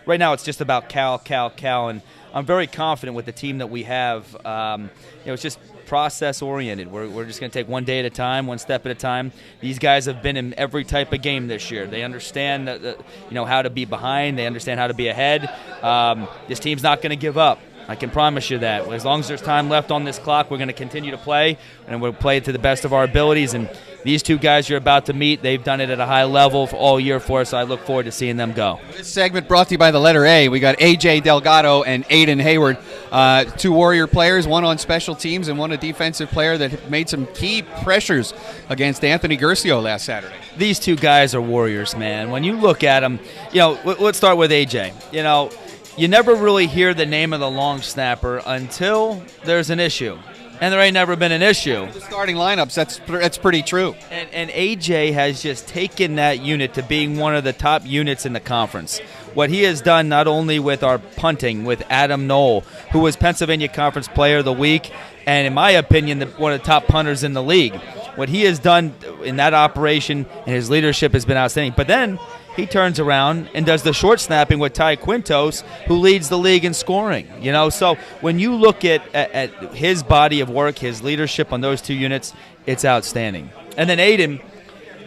right now, it's just about Cal, and I'm very confident with the team that we have. It's just process-oriented. We're just going to take one day at a time, one step at a time. These guys have been in every type of game this year. They understand how to be behind. They understand how to be ahead. This team's not going to give up. I can promise you that. As long as there's time left on this clock, we're going to continue to play, and we'll play to the best of our abilities. And these 2 guys you're about to meet, they've done it at a high level all year for us, so I look forward to seeing them go. This segment brought to you by the letter A. We got AJ Delgado and Aidan Hayward, 2 Warrior players, one on special teams and one a defensive player that made some key pressures against Anthony Gercio last Saturday. These 2 guys are Warriors, man. When you look at them, let's start with AJ. You never really hear the name of the long snapper until there's an issue. And there ain't never been an issue. The starting lineups, that's pretty true. And AJ has just taken that unit to being one of the top units in the conference. What he has done not only with our punting, with Adam Knoll, who was Pennsylvania Conference Player of the Week, and in my opinion, one of the top punters in the league. what he has done in that operation and his leadership has been outstanding. But then he turns around and does the short snapping with Ty Quintos, who leads the league in scoring. So when you look at his body of work, his leadership on those two units, it's outstanding. And then Aidan,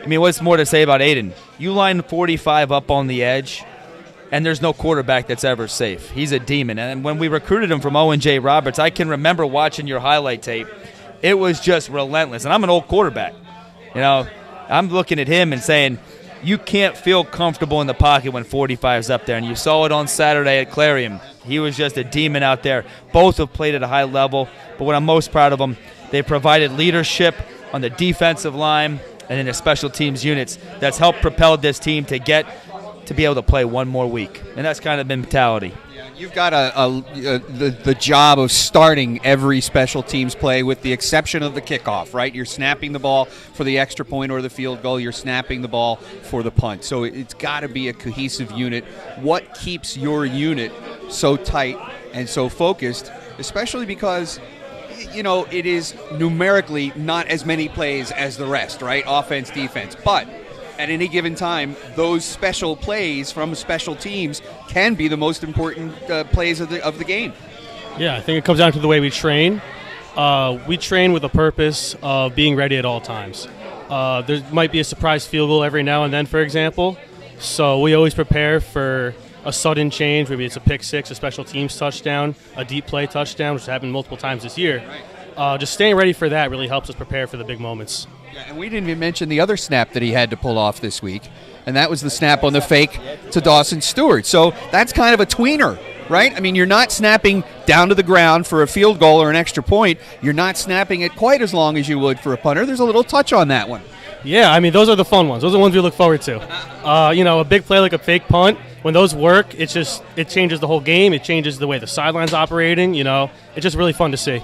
what's more to say about Aidan? You line 45 up on the edge, and there's no quarterback that's ever safe. He's a demon. And when we recruited him from Owen J. Roberts, I can remember watching your highlight tape. It was just relentless. And I'm an old quarterback. I'm looking at him and saying, you can't feel comfortable in the pocket when 45's up there. And you saw it on Saturday at Clarion. He was just a demon out there. Both have played at a high level. But what I'm most proud of them, they provided leadership on the defensive line and in the special teams units that's helped propel this team to be able to play one more week. And that's kind of the mentality. You've got the job of starting every special teams play with the exception of the kickoff, right? You're snapping the ball for the extra point or the field goal. You're snapping the ball for the punt. So it's got to be a cohesive unit. What keeps your unit so tight and so focused, especially because, it is numerically not as many plays as the rest, right? Offense, defense. But at any given time, those special plays from special teams can be the most important plays of the game. Yeah, I think it comes down to the way we train. We train with a purpose of being ready at all times. There might be a surprise field goal every now and then, for example. So we always prepare for a sudden change. Maybe it's a pick six, a special teams touchdown, a deep play touchdown, which has happened multiple times this year. Just staying ready for that really helps us prepare for the big moments. Yeah, and we didn't even mention the other snap that he had to pull off this week, and that was the snap on the fake to Dawson Stewart. So that's kind of a tweener, right? You're not snapping down to the ground for a field goal or an extra point. You're not snapping it quite as long as you would for a punter. There's a little touch on that one. Yeah, those are the fun ones. Those are the ones we look forward to. A big play like a fake punt, when those work, it changes the whole game. It changes the way the sideline's operating. It's just really fun to see.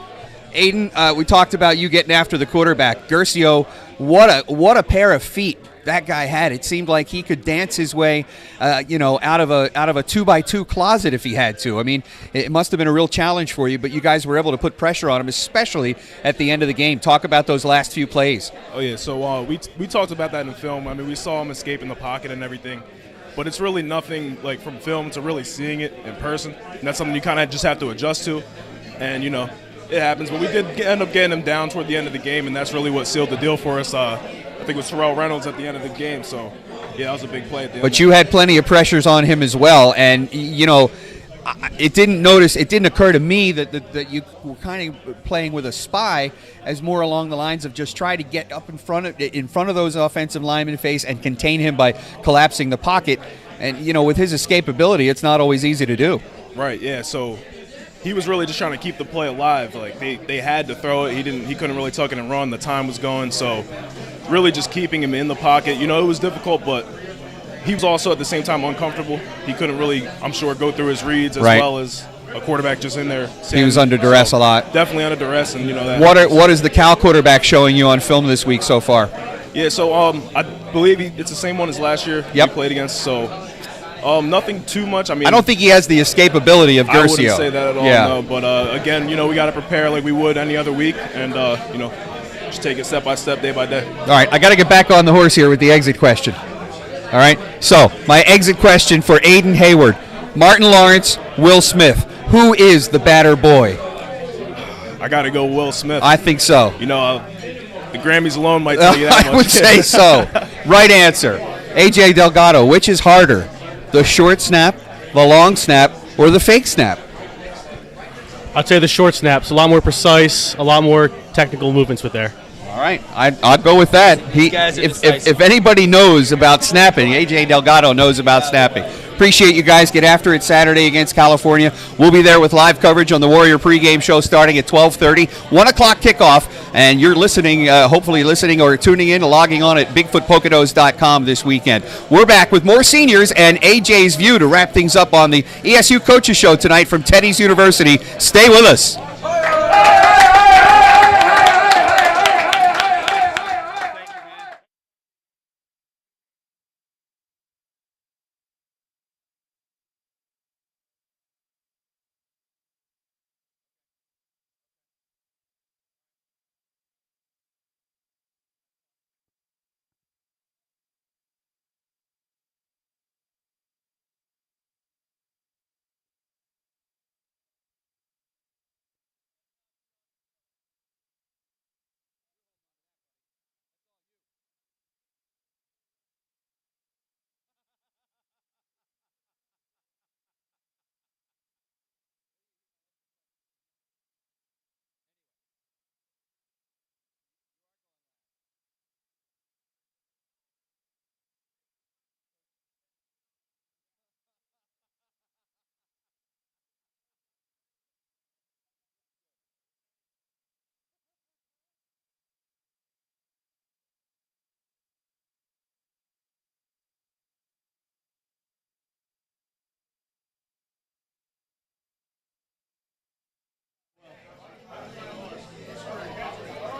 Aidan, we talked about you getting after the quarterback. Gercio, what a pair of feet that guy had. It seemed like he could dance his way, out of a 2x2 closet if he had to. It must have been a real challenge for you, but you guys were able to put pressure on him, especially at the end of the game. Talk about those last few plays. Oh yeah, so we talked about that in film. We saw him escape in the pocket and everything. But it's really nothing like from film to really seeing it in person. And that's something you kind of just have to adjust to. And, it happens. But we did end up getting him down toward the end of the game, and that's really what sealed the deal for us. I think it was Terrell Reynolds at the end of the game. So, yeah, that was a big play at the end. But you had plenty of pressures on him as well. And, it didn't occur to me that you were kind of playing with a spy as more along the lines of just try to get up in front of those offensive linemen face and contain him by collapsing the pocket. And, with his escapability, it's not always easy to do. Right, yeah. So he was really just trying to keep the play alive. Like they had to throw it. He couldn't really tuck it and run. The time was going. So really just keeping him in the pocket. It was difficult, but he was also at the same time uncomfortable. He couldn't really, I'm sure, go through his reads as well as a quarterback just in there. He was under duress a lot. Definitely under duress, and that. What is the Cal quarterback showing you on film this week so far? Yeah, so I believe it's the same one as last year. He played against. So nothing too much. I don't think he has the escapability of Gercio. I wouldn't say that at all. Yeah. No. But again, we got to prepare like we would any other week, and just take it step by step, day by day. All right, I got to get back on the horse here with the exit question. All right, so my exit question for Aidan Hayward: Martin Lawrence, Will Smith. Who is the batter boy? I got to go Will Smith. I think so. The Grammys alone might tell you that much. I would say so. Right answer. AJ Delgado, which is harder, the short snap, the long snap, or the fake snap? I'd say the short snaps. A lot more precise, a lot more technical movements with there. All right, I'd go with that. If anybody knows about snapping, AJ Delgado knows about snapping. Appreciate you guys. Get after it Saturday against California. We'll be there with live coverage on the Warrior pregame show starting at 12:30. 1 o'clock kickoff, and you're listening, hopefully listening or tuning in or logging on at BigfootPolkaDos.com this weekend. We're back with more seniors and AJ's View to wrap things up on the ESU Coaches Show tonight from Teddy's University. Stay with us.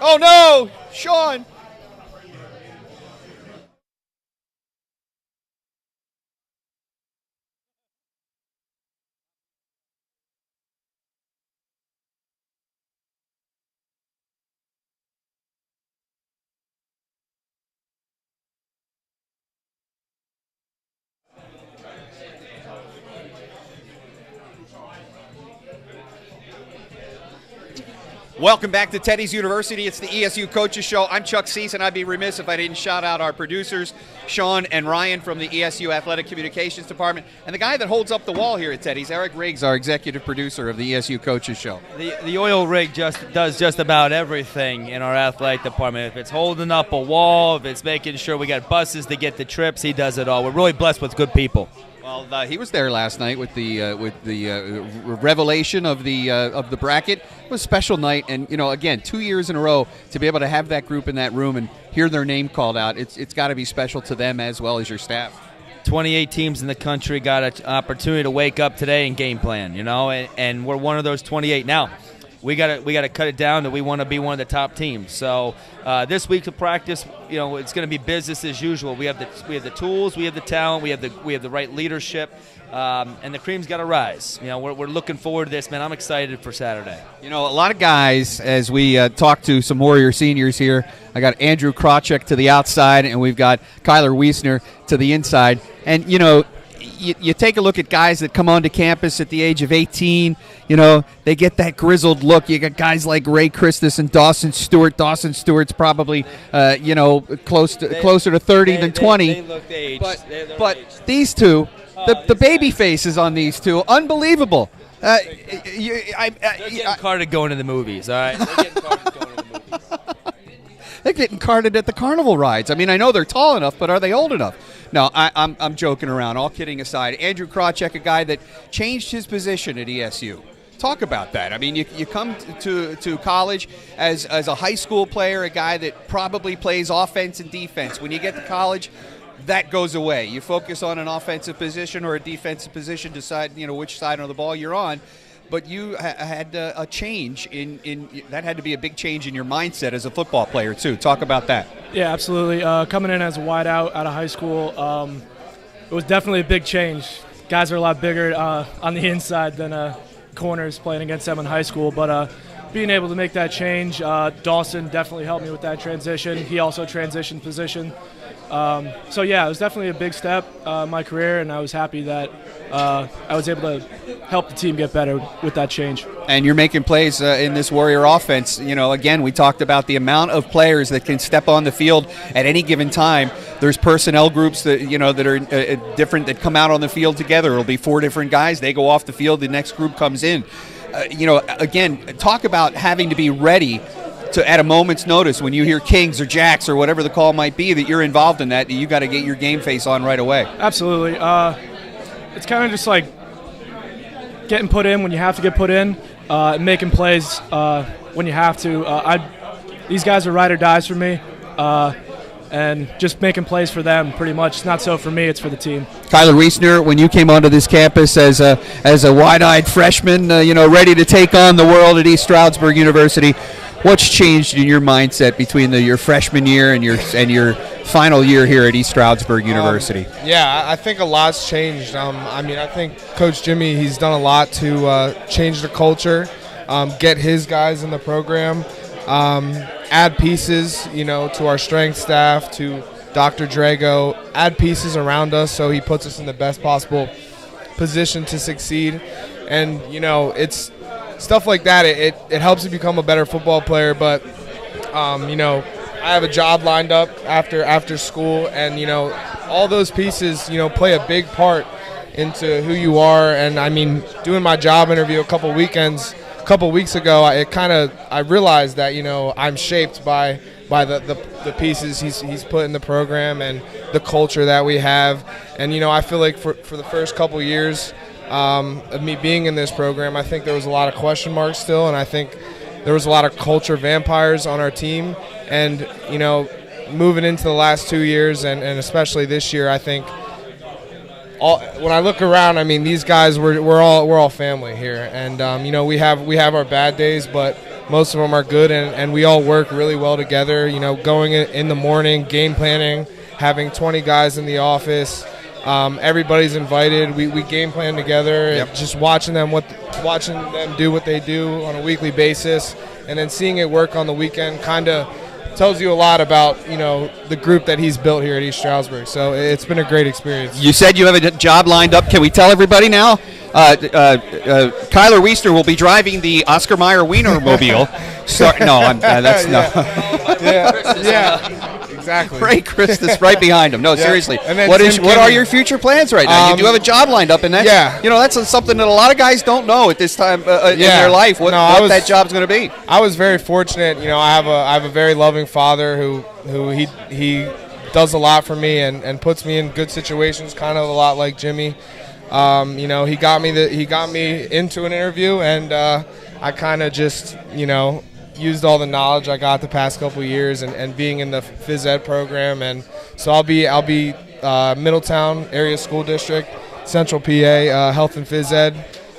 Oh, no! Sean! Welcome back to Teddy's University. It's the ESU Coaches Show. I'm Chuck Cease, and I'd be remiss if I didn't shout out our producers, Sean and Ryan from the ESU Athletic Communications Department, and the guy that holds up the wall here at Teddy's, Eric Riggs, our executive producer of the ESU Coaches Show. The oil rig does just about everything in our athletic department. If it's holding up a wall, if it's making sure we got buses to get the trips, he does it all. We're really blessed with good people. Well, he was there last night with the revelation of the bracket. It was a special night, and again, 2 years in a row to be able to have that group in that room and hear their name called out. It's got to be special to them as well as your staff. 28 teams in the country got an opportunity to wake up today and game plan, and we're one of those 28 now. We got to cut it down that we want to be one of the top teams. So this week of practice, it's going to be business as usual. We have the tools, we have the talent, we have the right leadership, and the cream's got to rise. We're looking forward to this, man. I'm excited for Saturday. A lot of guys, as we talk to some Warrior seniors here, I got Andrew Krawczyk to the outside, and we've got Kyler Wiesner to the inside. And you take a look at guys that come onto campus at the age of 18, they get that grizzled look. You got guys like Ray Christus and Dawson Stewart. Dawson Stewart's probably, closer to 30 than 20. They look aged. But these two, the baby faces on these two, unbelievable. They're getting carded going to the movies, all right? They're getting carded going to the movies. They're getting carded at the carnival rides. I mean, I know they're tall enough, but are they old enough? No, I'm joking around. All kidding aside, Andrew Krawczyk, a guy that changed his position at ESU. Talk about that. I mean, you come to college as a high school player, a guy that probably plays offense and defense. When you get to college, that goes away. You focus on an offensive position or a defensive position, decide which side of the ball you're on. But you had a change in that had to be a big change in your mindset as a football player too. Talk about that. Yeah, absolutely. Coming in as a wideout out of high school, it was definitely a big change. Guys are a lot bigger on the inside than corners playing against them in high school. But being able to make that change, Dawson definitely helped me with that transition. He also transitioned position. So yeah, it was definitely a big step in my career, and I was happy that I was able to help the team get better with that change. And you're making plays in this Warrior offense. Again, we talked about the amount of players that can step on the field at any given time. There's personnel groups that that are different that come out on the field together. It'll be 4 different guys. They go off the field. The next group comes in. Again, talk about having to be ready to at a moment's notice when you hear Kings or Jacks or whatever the call might be that you're involved in that. You got to get your game face on right away. Absolutely. It's kind of just like getting put in when you have to get put in, and making plays when you have to. These guys are ride or dies for me, and just making plays for them pretty much. It's not so for me, it's for the team. Kyler Wiesner, when you came onto this campus as a wide-eyed freshman, ready to take on the world at East Stroudsburg University, what's changed in your mindset between your freshman year and your final year here at East Stroudsburg University? I think a lot's changed. I think Coach Jimmy, he's done a lot to change the culture, get his guys in the program, add pieces, to our strength staff, to Dr. Drago, add pieces around us so he puts us in the best possible position to succeed. And, it's stuff like that. It helps you become a better football player, but, I have a job lined up after school, and, all those pieces, play a big part into who you are. And, doing my job interview a couple weeks ago, I realized that, I'm shaped by the pieces he's put in the program and the culture that we have. And, I feel like for the first couple years of me being in this program, I think there was a lot of question marks still, and I think there was a lot of culture vampires on our team. And, moving into the last 2 years and especially this year, I think when I look around, these guys, we're all family here. And, we have our bad days, but most of them are good, and we all work really well together. You know, going in the morning, game planning, having 20 guys in the office. Everybody's invited. We game plan together. Yep. And just watching them do what they do on a weekly basis, and then seeing it work on the weekend kind of tells you a lot about, you know, the group that he's built here at East Stroudsburg. So it's been a great experience. You said you have a job lined up. Can we tell everybody now? Kyler Weister will be driving the Oscar Mayer Wienermobile. That's no. Yeah. Exactly. Ray Christus right behind him. No, Yeah. seriously. And then What Tim are Kinney. your future plans right now? You do have a job lined up, and that's that's something that a lot of guys don't know at this time in their life. What that job's going to be. I was very fortunate. You know, I have a very loving father who he does a lot for me and puts me in good situations, kind of a lot like Jimmy. You know, he got me into an interview, and I kind of just, you know, used all the knowledge I got the past couple of years and being in the phys ed program, and so I'll be Middletown Area School District, Central PA, Health and Phys Ed,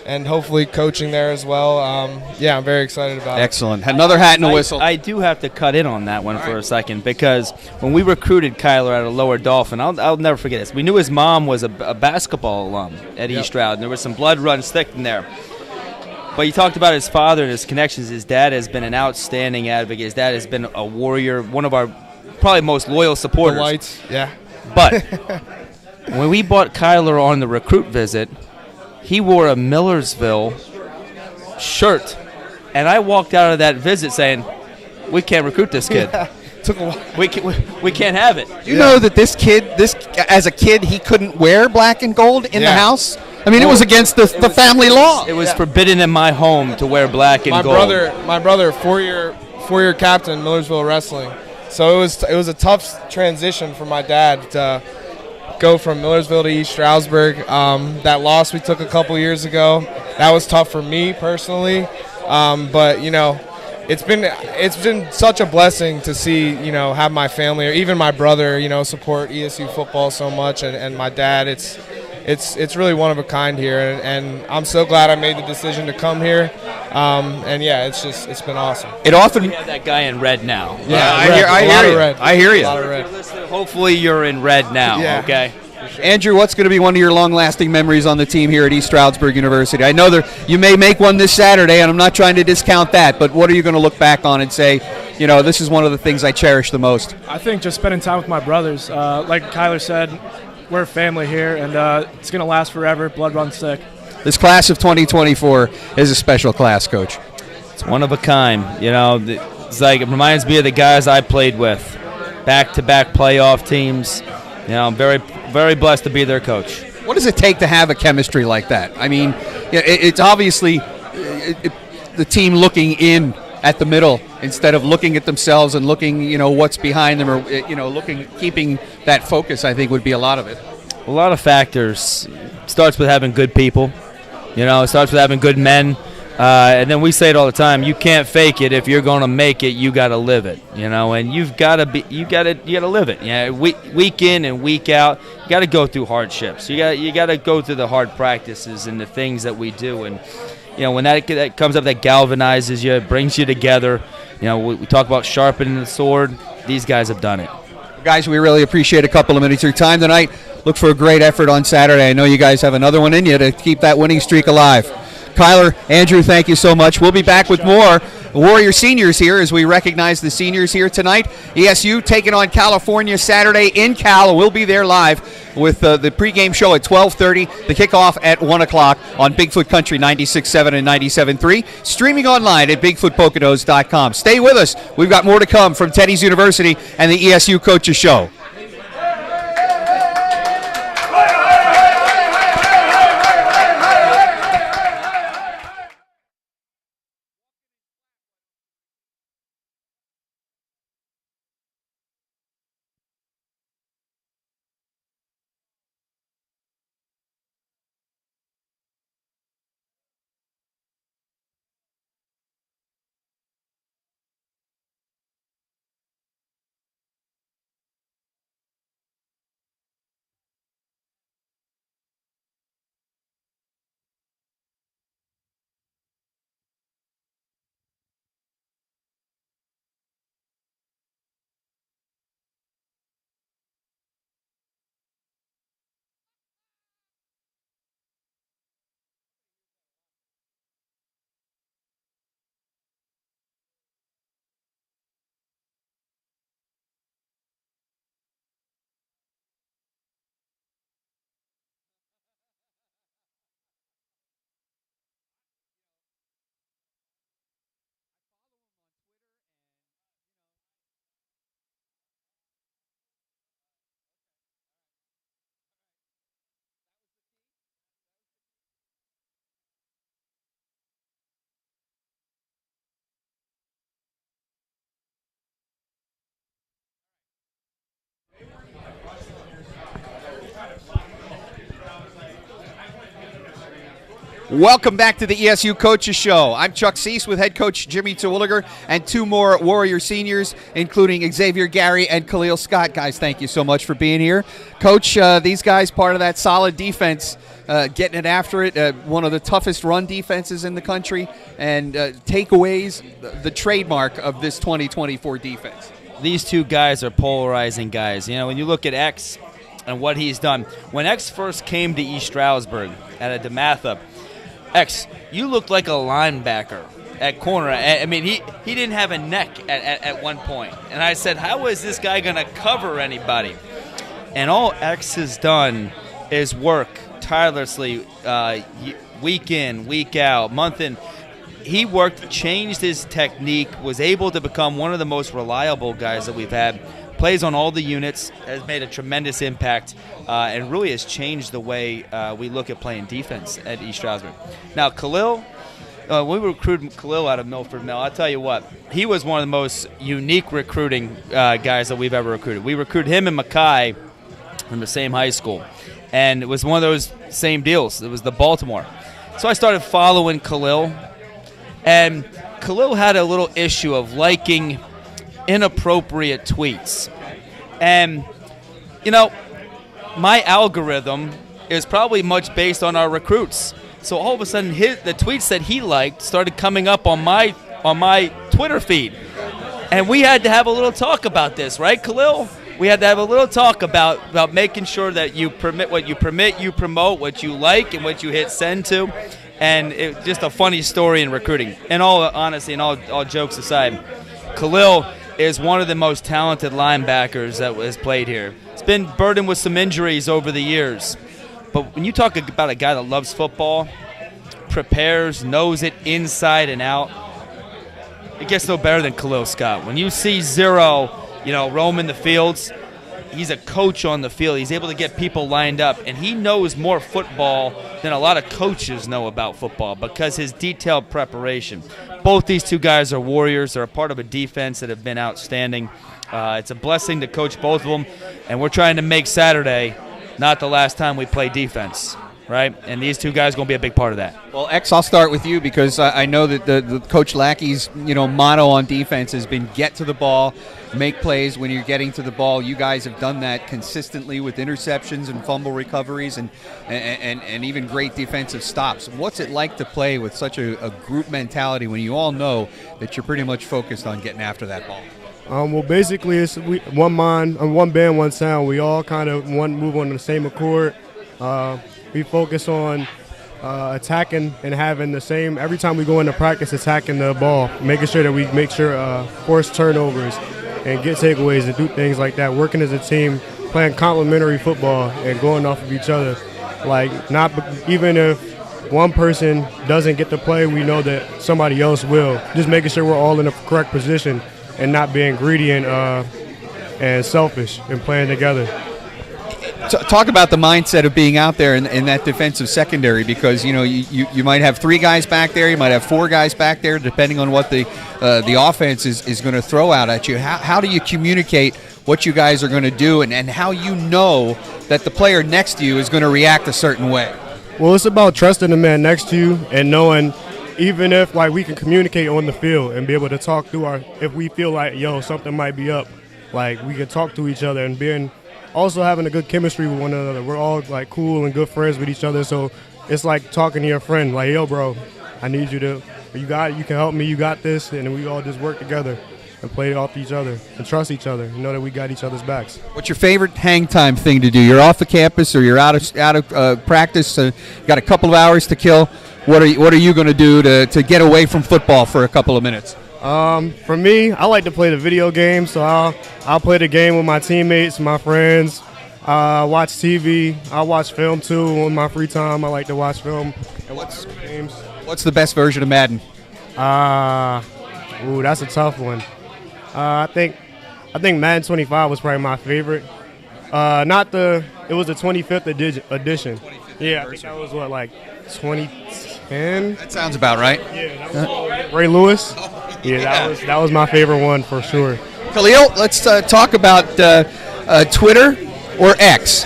and hopefully coaching there as well. I'm very excited about it. Excellent. Another hat and a whistle. I do have to cut in on that one for a second, because when we recruited Kyler out of Lower Dolphin, I'll never forget this. We knew his mom was a basketball alum at East Stroud, and there was some blood runs thick in there. But you talked about his father and his connections. His dad has been an outstanding advocate. His dad has been a warrior, one of our probably most loyal supporters. The lights, yeah. But when we bought Kyler on the recruit visit, he wore a Millersville shirt. And I walked out of that visit saying, we can't recruit this kid. Yeah. Took a while. We can't have it. You know that this as a kid, he couldn't wear black and gold in the house? I mean, it was against the family law. It was forbidden in my home to wear black and gold. My brother, four-year captain, Millersville Wrestling. So it was a tough transition for my dad to go from Millersville to East Stroudsburg. That loss we took a couple years ago, that was tough for me personally. But you know, it's been such a blessing to see, you know, have my family or even my brother, you know, support ESU football so much, and my dad. It's really one of a kind here, and I'm so glad I made the decision to come here. And yeah, it's been awesome. It often we have that guy in red now. Yeah, I hear you. A lot of red. Hopefully you're in red now. Yeah. Okay. Andrew, what's going to be one of your long-lasting memories on the team here at East Stroudsburg University? I know you may make one this Saturday, and I'm not trying to discount that, but what are you going to look back on and say, you know, this is one of the things I cherish the most? I think just spending time with my brothers. Like Kyler said, we're a family here, and it's going to last forever. Blood runs thick. This class of 2024 is a special class, Coach. It's one of a kind. You know, it's like it reminds me of the guys I played with, back-to-back playoff teams. You know, I'm very, very blessed to be their coach. What does it take to have a chemistry like that? I mean, it's obviously the team looking in at the middle instead of looking at themselves and looking, you know, what's behind them, or, you know, keeping that focus, I think, would be a lot of it. A lot of factors. Starts with having good people. You know, it starts with having good men. And then we say it all the time, you can't fake it. If you're going to make it, you got to live it, you know, and you got to live it. Yeah, week in and week out, you got to go through hardships. You got to go through the hard practices and the things that we do. And, you know, when that comes up, that galvanizes you, it brings you together. You know, we talk about sharpening the sword. These guys have done it. Guys, we really appreciate a couple of minutes of your time tonight. Look for a great effort on Saturday. I know you guys have another one in you to keep that winning streak alive. Kyler, Andrew, thank you so much. We'll be back with more Warrior seniors here as we recognize the seniors here tonight. ESU taking on California Saturday in Cal. We'll be there live with the pregame show at 12:30, the kickoff at 1 o'clock on Bigfoot Country 96.7 and 97.3, streaming online at BigfootPoconos.com. Stay with us. We've got more to come from Teddy's University and the ESU Coaches Show. Welcome back to the ESU Coaches Show. I'm Chuck Cease with head coach Jimmy Terwilliger and two more Warrior seniors, including Xavier Gary and Khalil Scott. Guys, thank you so much for being here. Coach, these guys part of that solid defense, getting it after it, one of the toughest run defenses in the country, and takeaways, the trademark of this 2024 defense. These two guys are polarizing guys. You know, when you look at X and what he's done, when X first came to East Stroudsburg at a DeMatha, X, you looked like a linebacker at corner. I mean, he didn't have a neck at one point. And I said, how is this guy going to cover anybody? And all X has done is work tirelessly week in, week out, month in. He worked, changed his technique, was able to become one of the most reliable guys that we've had. Plays on all the units, has made a tremendous impact, and really has changed the way we look at playing defense at East Stroudsburg. Now, Khalil, we recruited Khalil out of Milford Mill. I'll tell you what, he was one of the most unique recruiting guys that we've ever recruited. We recruited him and Makai from the same high school, and it was one of those same deals. It was the Baltimore. So I started following Khalil, and Khalil had a little issue of liking inappropriate tweets. And, you know, my algorithm is probably much based on our recruits. So all of a sudden, the tweets that he liked started coming up on my Twitter feed. And we had to have a little talk about this, right, Khalil? We had to have a little talk about making sure that you permit, you promote, what you like, and what you hit send to. And it's just a funny story in recruiting. And all honesty and all jokes aside, Khalil is one of the most talented linebackers that has played here. It's been burdened with some injuries over the years. But when you talk about a guy that loves football, prepares, knows it inside and out, it gets no better than Khalil Scott. When you see Zero, roaming the fields, he's a coach on the field. He's able to get people lined up, and he knows more football than a lot of coaches know about football because his detailed preparation. Both these two guys are Warriors. They're a part of a defense that have been outstanding. It's a blessing to coach both of them, and we're trying to make Saturday not the last time we play defense, right? And these two guys are going to be a big part of that. Well, X, I'll start with you because I know that the Coach Lackey's motto on defense has been get to the ball, make plays when you're getting to the ball. You guys have done that consistently with interceptions and fumble recoveries and even great defensive stops. What's it like to play with such a group mentality when you all know that you're pretty much focused on getting after that ball? Well, basically, it's one mind, one band, one sound. We all kind of move on the same accord. We focus on attacking and having the same, every time we go into practice, attacking the ball, making sure that we force turnovers and get takeaways and do things like that, working as a team, playing complementary football and going off of each other. Even if one person doesn't get to play, we know that somebody else will. Just making sure we're all in the correct position and not being greedy and selfish and playing together. Talk about the mindset of being out there in that defensive secondary because you might have 3 guys back there, you might have 4 guys back there, depending on what the offense is going to throw out at you. How do you communicate what you guys are going to do and how you know that the player next to you is going to react a certain way? Well, it's about trusting the man next to you and knowing even if we can communicate on the field and be able to talk through if we feel like something might be up, we can talk to each other and also having a good chemistry with one another. We're all cool and good friends with each other, so it's like talking to your friend, yo, bro, I need you to, you can help me, you got this, and we all just work together and play off each other and trust each other and know that we got each other's backs. What's your favorite hang time thing to do? You're off the campus or you're out of practice, got a couple of hours to kill. What are you going to do to get away from football for a couple of minutes? For me, I like to play the video game, so I'll play the game with my teammates, my friends. Watch TV. I watch film too on my free time. I like to watch film and watch games. What's the best version of Madden? That's a tough one. I think Madden 25 was probably my favorite. It was the 25th edition. Yeah, I think that was 2010. That sounds about right. Yeah, that was Ray Lewis. Yeah, that was my favorite one for sure. Khalil, let's talk about Twitter or X.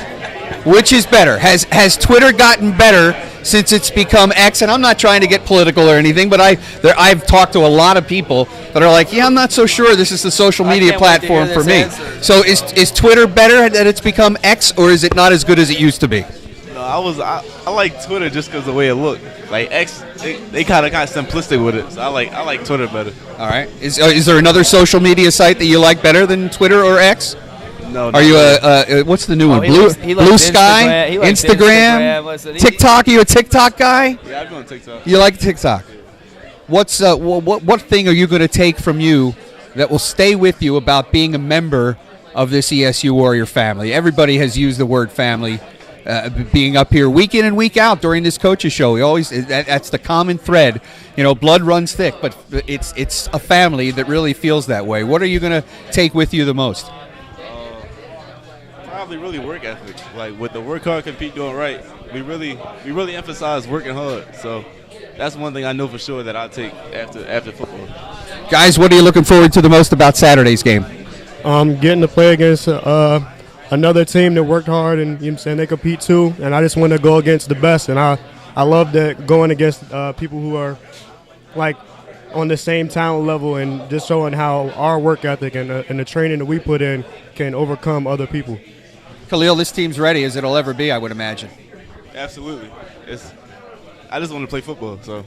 Which is better? Has Twitter gotten better since it's become X, and I'm not trying to get political or anything, but I've talked to a lot of people that are like, yeah, I'm not so sure this is the social media platform for me. So is Twitter better that it's become X, or is it not as good as it used to be? No, I like Twitter just because the way it looked. Like X, they kind of simplistic with it. So I like Twitter better. All right. Is there another social media site that you like better than Twitter or X? No. Are you what's the new one? Blue Sky, Instagram, TikTok. Are you a TikTok guy? Yeah, I'm on TikTok. You like TikTok? What's what thing are you going to take from you that will stay with you about being a member of this ESU Warrior family? Everybody has used the word family, being up here week in and week out during this coaches show. We always that's the common thread. You know, blood runs thick, but it's a family that really feels that way. What are you going to take with you the most? Probably really work ethic. Like with the work hard, compete, doing right. We really emphasize working hard. So that's one thing I know for sure that I'll take after football. Guys, what are you looking forward to the most about Saturday's game? Getting to play against another team that worked hard, and you know what I'm saying, they compete too. And I just want to go against the best. And I love that going against people who are like on the same talent level, and just showing how our work ethic and the training that we put in can overcome other people. Khalil, this team's ready as it'll ever be, I would imagine. Absolutely. I just want to play football. So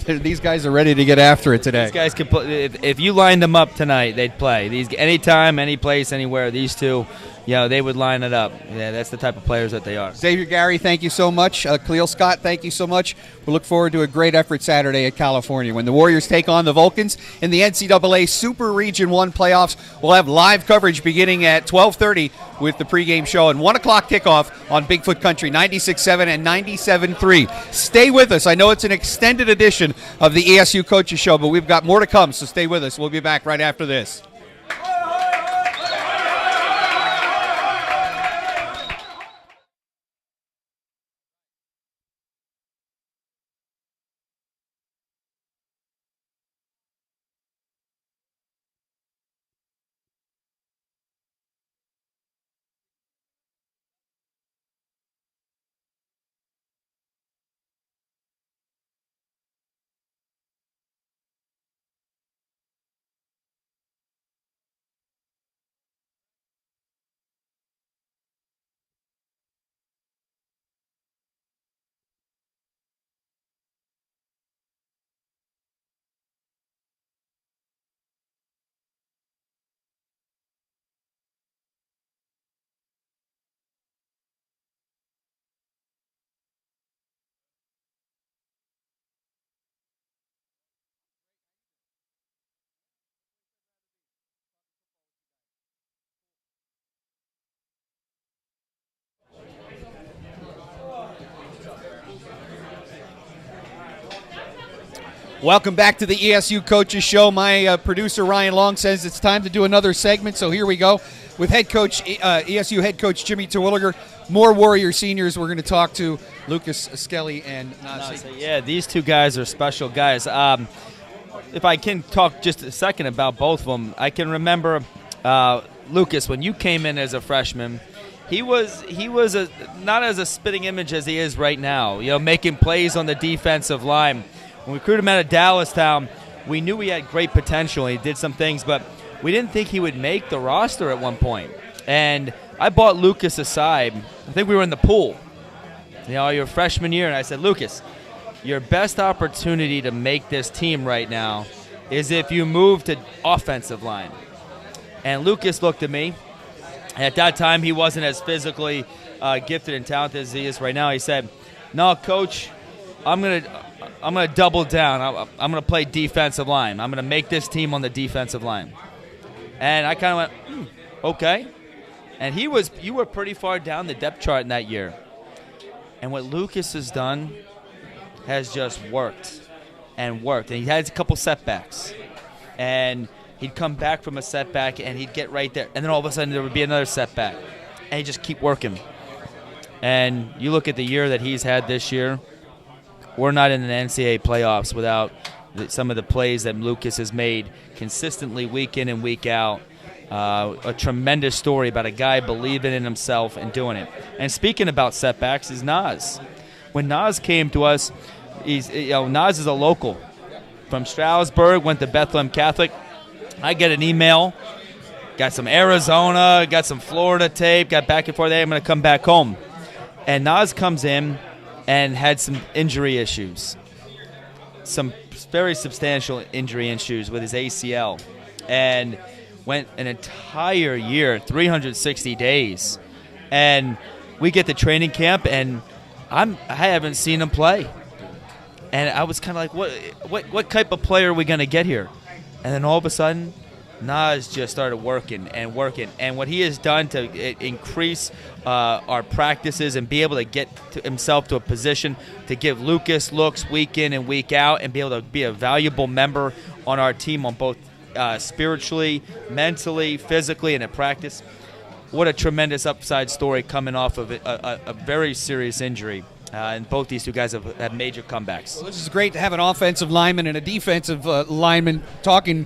these guys are ready to get after it today. These guys could play. If you lined them up tonight, they'd play. These anytime, any place, anywhere. These two, they would line it up. Yeah, that's the type of players that they are. Xavier Gary, thank you so much. Khalil Scott, thank you so much. We look forward to a great effort Saturday at California when the Warriors take on the Vulcans in the NCAA Super Region 1 playoffs. We'll have live coverage beginning at 12:30 with the pregame show and 1 o'clock kickoff on Bigfoot Country 96.7 and 97.3. Stay with us. I know it's an extended edition of the ESU Coaches Show, but we've got more to come, so stay with us. We'll be back right after this. Welcome back to the ESU Coaches Show. My producer, Ryan Long, says it's time to do another segment, so here we go. With head coach, ESU head coach Jimmy Terwilliger, more Warrior seniors. We're going to talk to Lucas Skelly and Nasi. Yeah, these two guys are special guys. If I can talk just a second about both of them, I can remember, Lucas, when you came in as a freshman, he was not as a spitting image as he is right now, making plays on the defensive line. When we recruited him out of Dallastown, we knew he had great potential. He did some things, but we didn't think he would make the roster at one point. And I brought Lucas aside. I think we were in the pool, your freshman year, and I said, Lucas, your best opportunity to make this team right now is if you move to offensive line. And Lucas looked at me. At that time, he wasn't as physically gifted and talented as he is right now. He said, no, Coach, I'm gonna double down. I'm gonna play defensive line. I'm gonna make this team on the defensive line. And I kind of went, okay. And you were pretty far down the depth chart in that year. And what Lucas has done has just worked and worked. And he had a couple setbacks, and he'd come back from a setback and he'd get right there. And then all of a sudden there would be another setback, and he'd just keep working. And you look at the year that he's had this year. We're not in the NCAA playoffs without some of the plays that Lucas has made consistently week in and week out. A tremendous story about a guy believing in himself and doing it. And speaking about setbacks is Nas. when Nas came to us, Nas is a local from Stroudsburg, went to Bethlehem Catholic. I get an email, got some Arizona, got some Florida tape, got back and forth. Hey, I'm going to come back home. And Nas comes in and had some injury issues, some very substantial injury issues with his ACL, and went an entire year, 360 days. And we get to training camp, and I haven't seen him play. And I was kind of like, what type of player are we going to get here? And then all of a sudden, Nas just started working. And what he has done to increase our practices and be able to get himself to a position to give Lucas looks week in and week out and be able to be a valuable member on our team on both spiritually, mentally, physically, and in practice. What a tremendous upside story coming off of a very serious injury. And both these two guys have had major comebacks. Well, this is great to have an offensive lineman and a defensive lineman talking,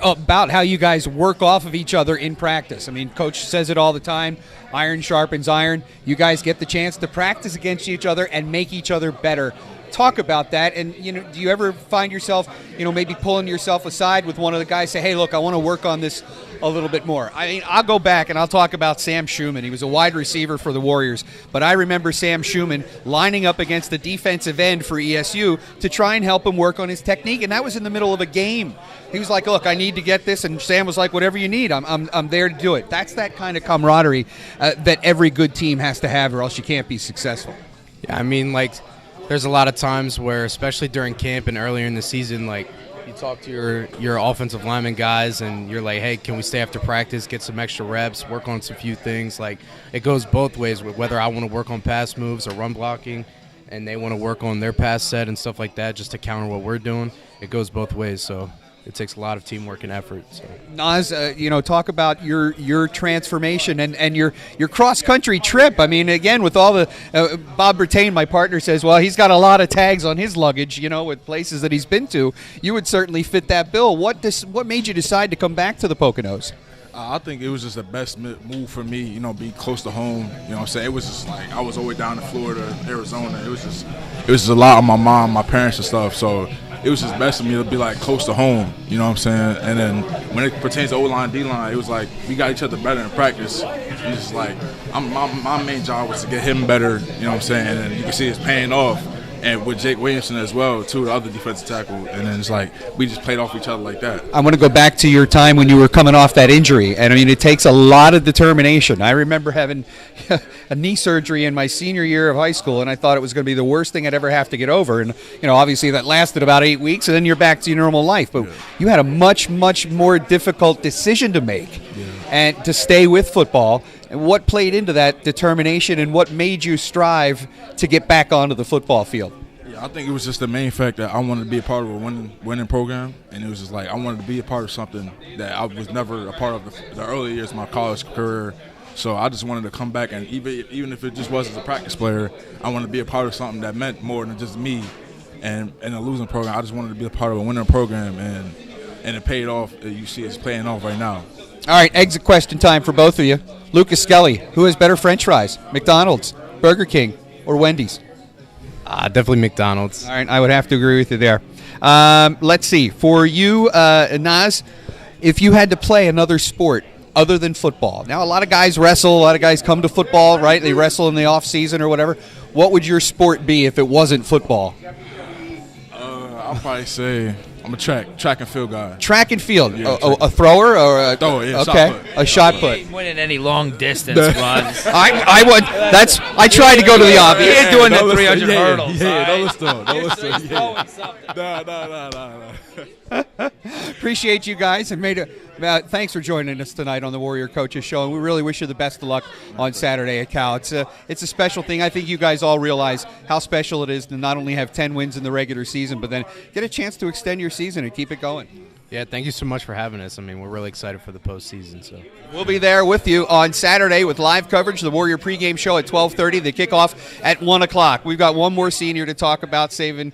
about how you guys work off of each other in practice. I mean, Coach says it all the time. Iron sharpens iron. You guys get the chance to practice against each other and make each other better. Talk about that. And, do you ever find yourself, maybe pulling yourself aside with one of the guys, say, hey, look, I want to work on this a little bit more? I mean, I'll go back and I'll talk about Sam Schumann. He was a wide receiver for the Warriors. But I remember Sam Schumann lining up against the defensive end for ESU to try and help him work on his technique. And that was in the middle of a game. He was like, look, I need to get this. And Sam was like, whatever you need, I'm there to do it. That's that kind of camaraderie that every good team has to have, or else you can't be successful. Yeah, I mean, there's a lot of times where, especially during camp and earlier in the season, you talk to your offensive lineman guys and you're like, hey, can we stay after practice, get some extra reps, work on some few things. It goes both ways, with whether I want to work on pass moves or run blocking and they want to work on their pass set and stuff like that just to counter what we're doing. It goes both ways, so it takes a lot of teamwork and effort. So. Nas, talk about your transformation and your cross-country trip. I mean, again, with all the Bob Bertain, my partner, says, well, he's got a lot of tags on his luggage, with places that he's been to. You would certainly fit that bill. What made you decide to come back to the Poconos? I think it was just the best move for me, be close to home. What I'm saying? It was just I was always down in Florida, Arizona. It was just a lot on my mom, my parents and stuff. So it was just best for me to be close to home, you know what I'm saying? And then when it pertains to O-line, D-line, it was we got each other better in practice. It's just my main job was to get him better, you know what I'm saying? And you can see it's paying off. And with Jake Williamson as well, too, the other defensive tackle. And then it's we just played off each other like that. I want to go back to your time when you were coming off that injury. And, I mean, it takes a lot of determination. I remember having a knee surgery in my senior year of high school, and I thought it was going to be the worst thing I'd ever have to get over. And, obviously that lasted about 8 weeks, and then you're back to your normal life. But you had a much, much more difficult decision to make and to stay with football. And what played into that determination, and what made you strive to get back onto the football field? Yeah, I think it was just the main fact that I wanted to be a part of a winning program, and it was just I wanted to be a part of something that I was never a part of the early years of my college career. So I just wanted to come back, and even if it just was as a practice player, I wanted to be a part of something that meant more than just me and a losing program. I just wanted to be a part of a winning program, and it paid off. You see it's paying off right now. All right, exit question time for both of you. Lucas Skelly, who has better French fries, McDonald's, Burger King, or Wendy's? Definitely McDonald's. All right, I would have to agree with you there. Let's see. For you, Nas, if you had to play another sport other than football. Now, a lot of guys wrestle. A lot of guys come to football, right? They wrestle in the off season or whatever. What would your sport be if it wasn't football? I'll probably say I'm a track and field guy. Track and field. Yeah, a thrower or a thrower? Yeah, okay, shot put. A shot put. He ain't winning any long distance runs. I would. I tried to go to the obvious. He ain't doing the 300 hurdles. Yeah, all no right? listen. Throwing something. No. Appreciate you guys, and thanks for joining us tonight on the Warrior Coaches Show, and we really wish you the best of luck on Saturday at Cal. It's a special thing. I think you guys all realize how special it is to not only have 10 wins in the regular season, but then get a chance to extend your season and keep it going. Yeah, thank you so much for having us. I mean, we're really excited for the postseason. So We'll be there with you on Saturday with live coverage. The Warrior pregame show at 12:30. The kickoff at 1 o'clock. We've got one more senior to talk about, saving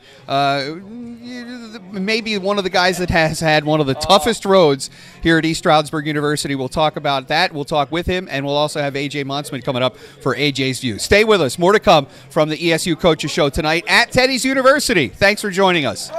maybe one of the guys that has had one of the toughest roads here at East Stroudsburg University. We'll talk about that. We'll talk with him, and we'll also have A.J. Monsman coming up for A.J.'s View. Stay with us. More to come from the ESU Coaches Show tonight at Teddy's University. Thanks for joining us.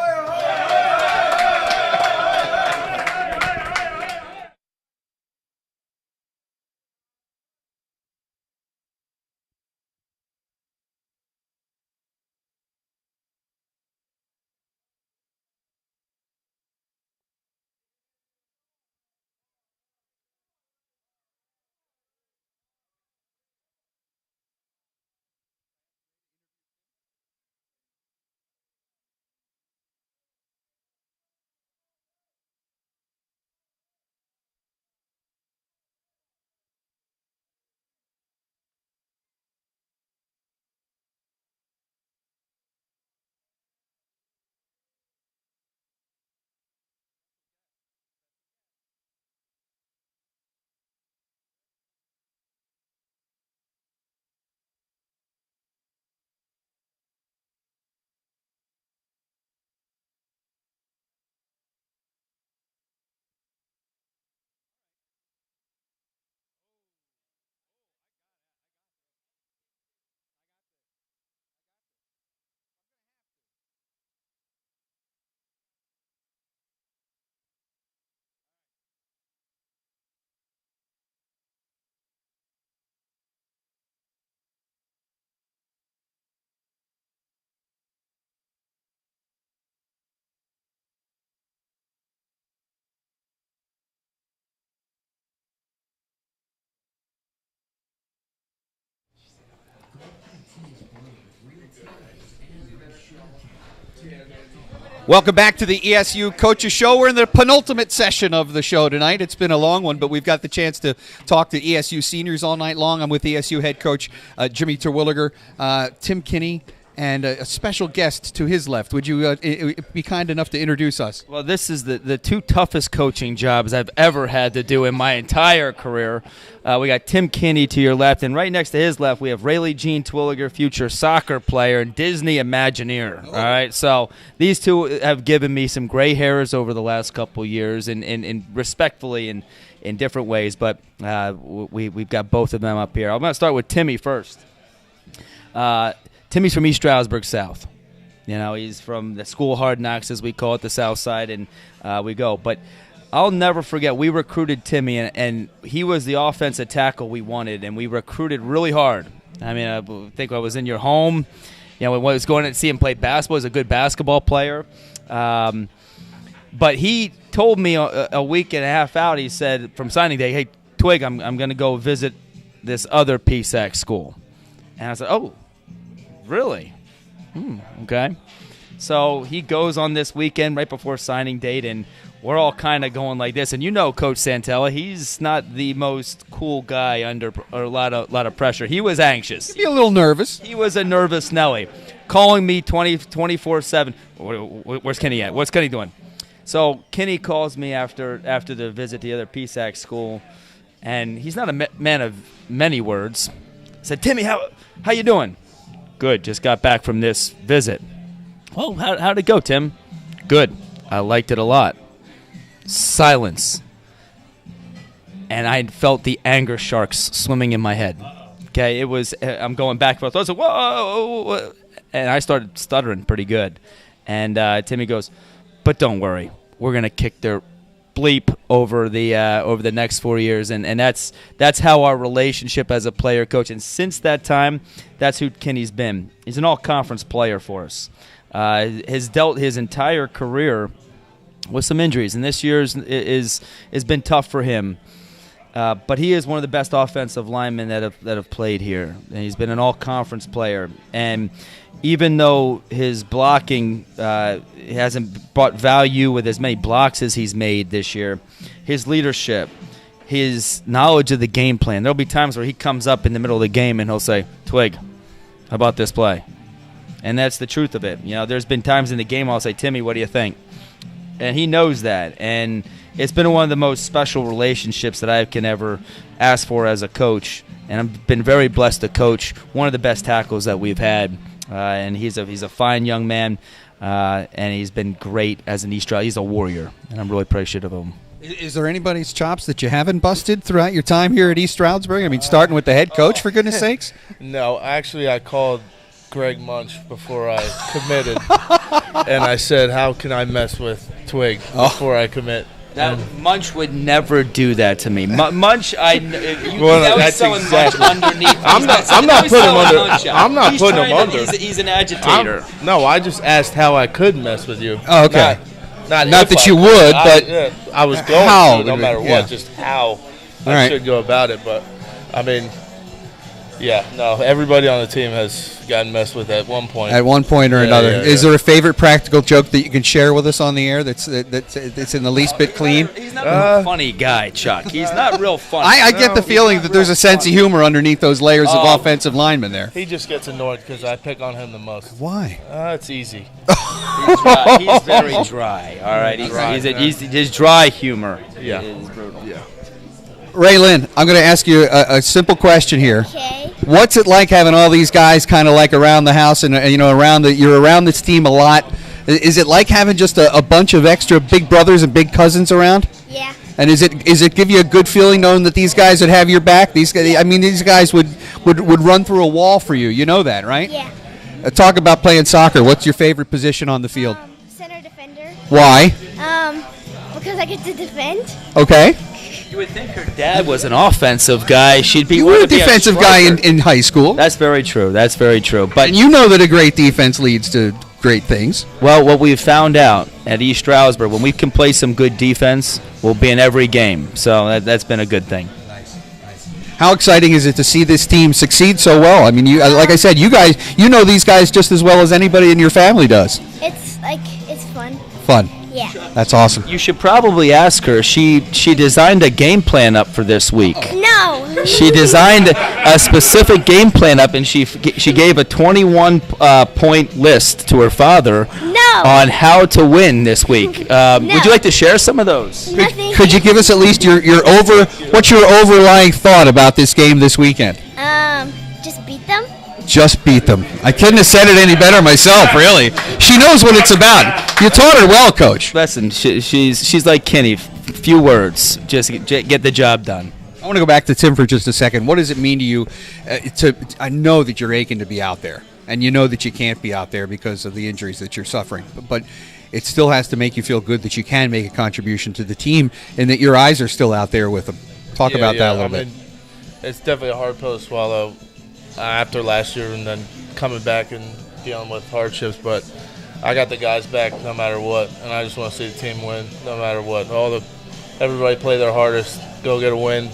Welcome back to the ESU Coaches Show. We're in the penultimate session of the show tonight. It's been a long one, but we've got the chance to talk to ESU seniors all night long. I'm with ESU head coach Jimmy Terwilliger, Tim Kinney, and a special guest to his left. Would you be kind enough to introduce us? Well, this is the two toughest coaching jobs I've ever had to do in my entire career. We got Tim Kinney to your left, and right next to his left, we have Rayleigh Jean Twilliger, future soccer player and Disney Imagineer. All right, so these two have given me some gray hairs over the last couple years, and respectfully in different ways, but we've got both of them up here. I'm going to start with Timmy first. Timmy's from East Stroudsburg South. You know, he's from the school hard knocks, as we call it, the South Side, and we go. But I'll never forget, we recruited Timmy, and he was the offensive tackle we wanted, and we recruited really hard. I mean, I think I was in your home. You know, I was going to see him play basketball. He's a good basketball player. But he told me a week and a half out, he said, from signing day, hey, Twig, I'm going to go visit this other PSAC school. And I said, oh, really? Okay. So he goes on this weekend right before signing date, and we're all kind of going like this. And you know Coach Santella, he's not the most cool guy under a lot of pressure. He was anxious. He'd be a little nervous. He was a nervous Nelly, calling me 24/7. Where's Kenny at? What's Kenny doing? So Kenny calls me after the visit to the other PSAC school, and he's not a man of many words. I said, Timmy, how you doing? Good. Just got back from this visit. Well, how'd it go, Tim? Good. I liked it a lot. Silence. And I felt the anger sharks swimming in my head. Okay, it was. I'm going back and forth. I was like, whoa, and I started stuttering pretty good. And Timmy goes, but don't worry, we're gonna kick their bleep over the next 4 years, and that's how our relationship as a player coach. And since that time, that's who Kenny's been. He's an all-conference player for us. Has dealt his entire career with some injuries, and this year's has been tough for him. But he is one of the best offensive linemen that have played here, and he's been an all-conference player. And even though his blocking hasn't brought value with as many blocks as he's made this year, his leadership, his knowledge of the game plan. There'll be times where he comes up in the middle of the game and he'll say, Twig, how about this play? And that's the truth of it. You know, there's been times in the game I'll say, Timmy, what do you think? and he knows that. And it's been one of the most special relationships that I can ever ask for as a coach. And I've been very blessed to coach one of the best tackles that we've had. And he's a fine young man, and he's been great as an East Stroud. He's a warrior, and I'm really appreciative of him. Is there anybody's chops that you haven't busted throughout your time here at East Stroudsburg? I mean, starting with the head coach, for goodness sakes. No, actually, I called Greg Munch before I committed, and I said, "How can I mess with Twig before I commit?" Munch would never do that to me. Munch, Well, that's someone exactly. Munch underneath. I'm not putting him under. I'm not He's putting him trying to- under. He's an agitator. No, I just asked how I could mess with you. Oh, okay. Not Not if that I you could. would, but I was going how to, no would it- matter yeah. what, just how I right. should go about it. But I mean, yeah, no, everybody on the team has gotten messed with at one point. At one point or Yeah, another. yeah, Is yeah. there a favorite practical joke that you can share with us on the air that's in the least bit clean? He's not a funny guy, Chuck. He's not real funny. I get the feeling that there's a sense of humor underneath those layers of offensive linemen there. He just gets annoyed because I pick on him the most. Why? It's easy. He's dry. He's very dry. All right, he's his dry humor. Yeah. is brutal. Yeah. Ray Lynn, I'm going to ask you a simple question here. Okay. What's it like having all these guys kind of like around the house and you're around this team a lot? Is it like having just a bunch of extra big brothers and big cousins around? Yeah. And is it give you a good feeling knowing that these guys would have your back? These guys would run through a wall for you. You know that, right? Yeah. Talk about playing soccer. What's your favorite position on the field? Center defender. Why? Because I get to defend. Okay. You would think her dad was an offensive guy. She'd be. You were a would be defensive guy striker. in high school. That's very true. That's very true. But And you know that a great defense leads to great things. well, what we've found out at East Stroudsburg, when we can play some good defense, we'll be in every game. So that's been a good thing. How exciting is it to see this team succeed so well? I mean, like I said, you know these guys just as well as anybody in your family does. It's fun. Fun. Yeah. That's awesome. You should probably ask her. She designed a game plan up for this week. No. She designed a specific game plan up, and she gave a 21 point list to her father on how to win this week. Would you like to share some of those? Could you give us at least what's your overlying thought about this game this weekend? Just beat them. Just beat them. I couldn't have said it any better myself, really. She knows what it's about. You taught her well, Coach. Listen, she's like Kenny. Few words. Just get the job done. I want to go back to Tim for just a second. What does it mean to you? I know that you're aching to be out there, and you know that you can't be out there because of the injuries that you're suffering. But it still has to make you feel good that you can make a contribution to the team, and that your eyes are still out there with them. Talk about that a little bit. It's definitely a hard pill to swallow after last year and then coming back and dealing with hardships. But I got the guys back no matter what, and I just want to see the team win no matter what. Everybody play their hardest, go get a win.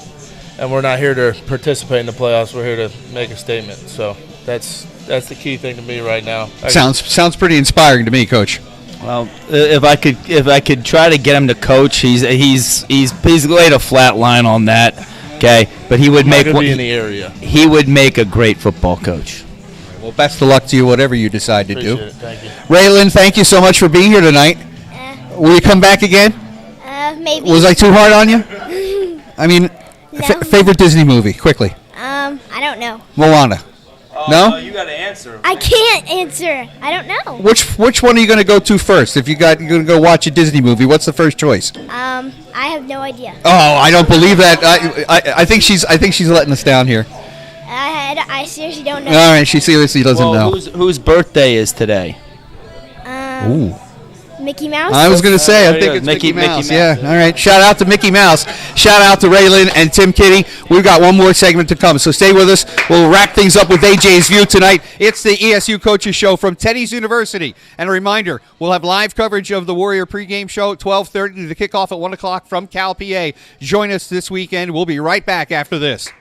And we're not here to participate in the playoffs. We're here to make a statement. So that's the key thing to me right now. Sounds pretty inspiring to me, Coach. Well, if I could try to get him to coach, he's laid a flat line on that. Okay, but he would I'm not make gonna be in the area. He would make a great football coach. Well, best of luck to you, whatever you decide to do. Appreciate it. Thank you. Raylan, thank you so much for being here tonight. Will you come back again? Maybe. Was I too hard on you? I mean, No. favorite Disney movie, quickly. I don't know. Moana. No? You got to answer. I can't answer. I don't know. Which one are you going to go to first? If you're going to go watch a Disney movie, what's the first choice? I have no idea. Oh, I don't believe that. I think she's letting us down here. I seriously don't know. All right, she seriously doesn't know. Whose birthday is today? Ooh. Mickey Mouse. I was going to say, I think it's Mickey Mouse. Yeah, all right. Shout out to Mickey Mouse. Shout out to Raylan and Tim Kitty. We've got one more segment to come, so stay with us. We'll wrap things up with AJ's View tonight. It's the ESU Coaches Show from Teddy's University. And a reminder, we'll have live coverage of the Warrior pregame show at 12:30 to kick off at 1 o'clock from Cal, PA. Join us this weekend. We'll be right back after this.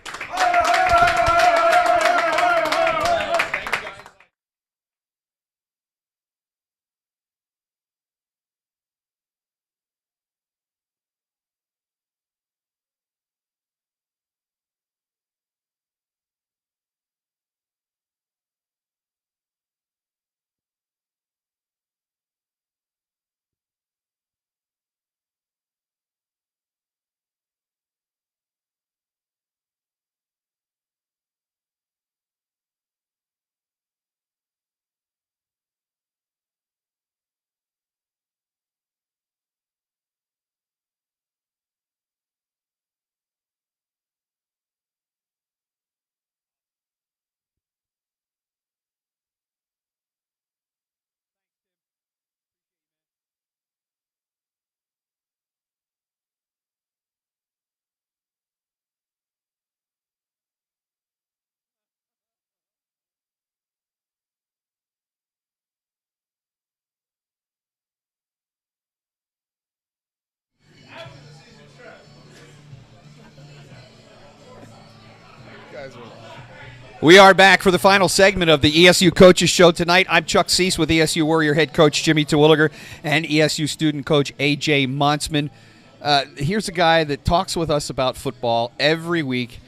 We are back for the final segment of the ESU Coaches Show tonight. I'm Chuck Cease with ESU Warrior head coach Jimmy Terwilliger and ESU student coach A.J. Monsman. Here's a guy that talks with us about football every week,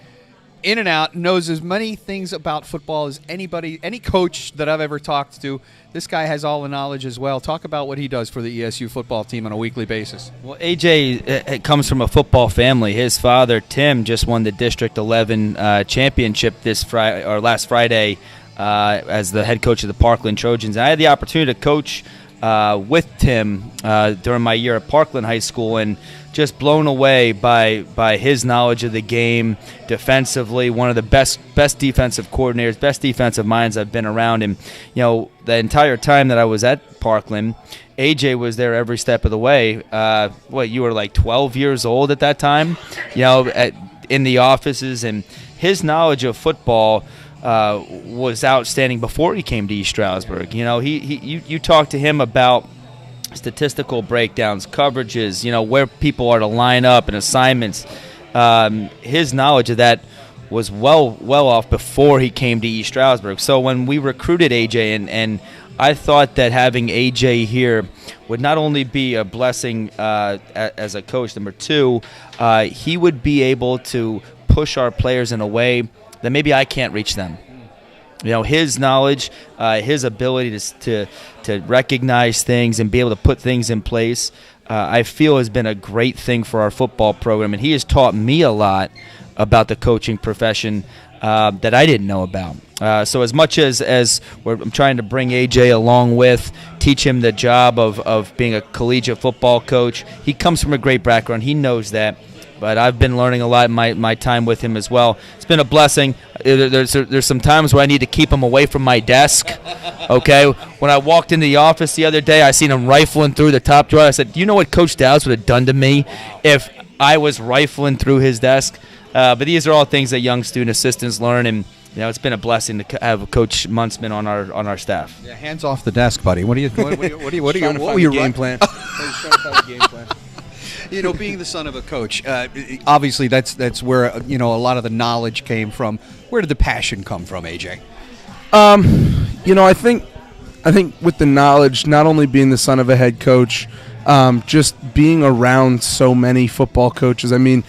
in and out, knows as many things about football as anybody, any coach that I've ever talked to. This guy has all the knowledge as well. Talk about what he does for the ESU football team on a weekly basis. Well, AJ comes from a football family. His father, Tim, just won the District 11 championship last Friday as the head coach of the Parkland Trojans. And I had the opportunity to coach with Tim during my year at Parkland High School, and just blown away by his knowledge of the game defensively. One of the best defensive coordinators, best defensive minds I've been around. And the entire time that I was at Parkland, AJ was there every step of the way. You were like 12 years old at that time, in the offices, and his knowledge of football was outstanding before he came to East Stroudsburg. You talked to him about statistical breakdowns, coverages, where people are to line up and assignments. His knowledge of that was well off before he came to East Stroudsburg. So when we recruited AJ, and I thought that having AJ here would not only be a blessing as a coach, number two, he would be able to push our players in a way that maybe I can't reach them. His knowledge, his ability to recognize things and be able to put things in place, I feel has been a great thing for our football program. And he has taught me a lot about the coaching profession that I didn't know about. So as much as I'm trying to bring AJ along with, teach him the job of being a collegiate football coach, he comes from a great background. He knows that. But I've been learning a lot in my time with him as well. It's been a blessing. There's some times where I need to keep him away from my desk. Okay? When I walked into the office the other day, I seen him rifling through the top drawer. I said, "Do you know what Coach Dowds would have done to me if I was rifling through his desk?" But these are all things that young student assistants learn, and it's been a blessing to have Coach Muntzman on our staff. Yeah, hands off the desk, buddy. What were your game plan? Being the son of a coach, obviously that's where a lot of the knowledge came from. Where did the passion come from, AJ? I think with the knowledge, not only being the son of a head coach, just being around so many football coaches. I mean,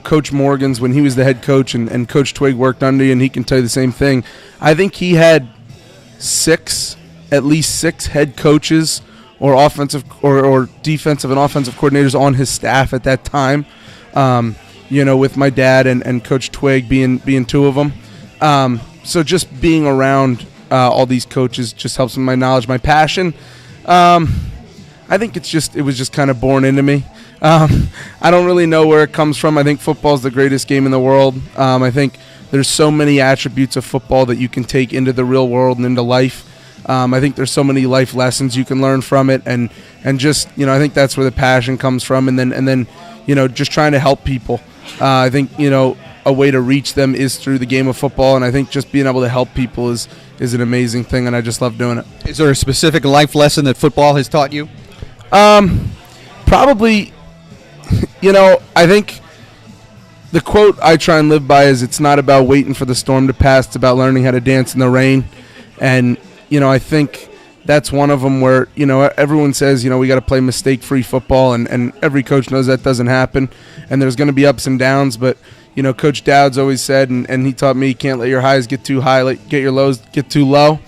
Coach Morgan's, when he was the head coach and Coach Twig worked under you, and he can tell you the same thing. I think he had at least six head coaches or offensive or defensive and offensive coordinators on his staff at that time, with my dad and Coach Twig being two of them. So just being around all these coaches just helps with my knowledge, my passion. I think it was just kind of born into me. I don't really know where it comes from. I think football is the greatest game in the world. I think there's so many attributes of football that you can take into the real world and into life. I think there's so many life lessons you can learn from it, and just I think that's where the passion comes from, and then just trying to help people. I think a way to reach them is through the game of football, and I think just being able to help people is an amazing thing, and I just love doing it. Is there a specific life lesson that football has taught you? Probably, I think the quote I try and live by is, "It's not about waiting for the storm to pass; it's about learning how to dance in the rain," and I think that's one of them where, everyone says, we got to play mistake-free football, and every coach knows that doesn't happen, and there's going to be ups and downs, but, Coach Dowds always said, and he taught me, you can't let your highs get too high, get your lows get too low,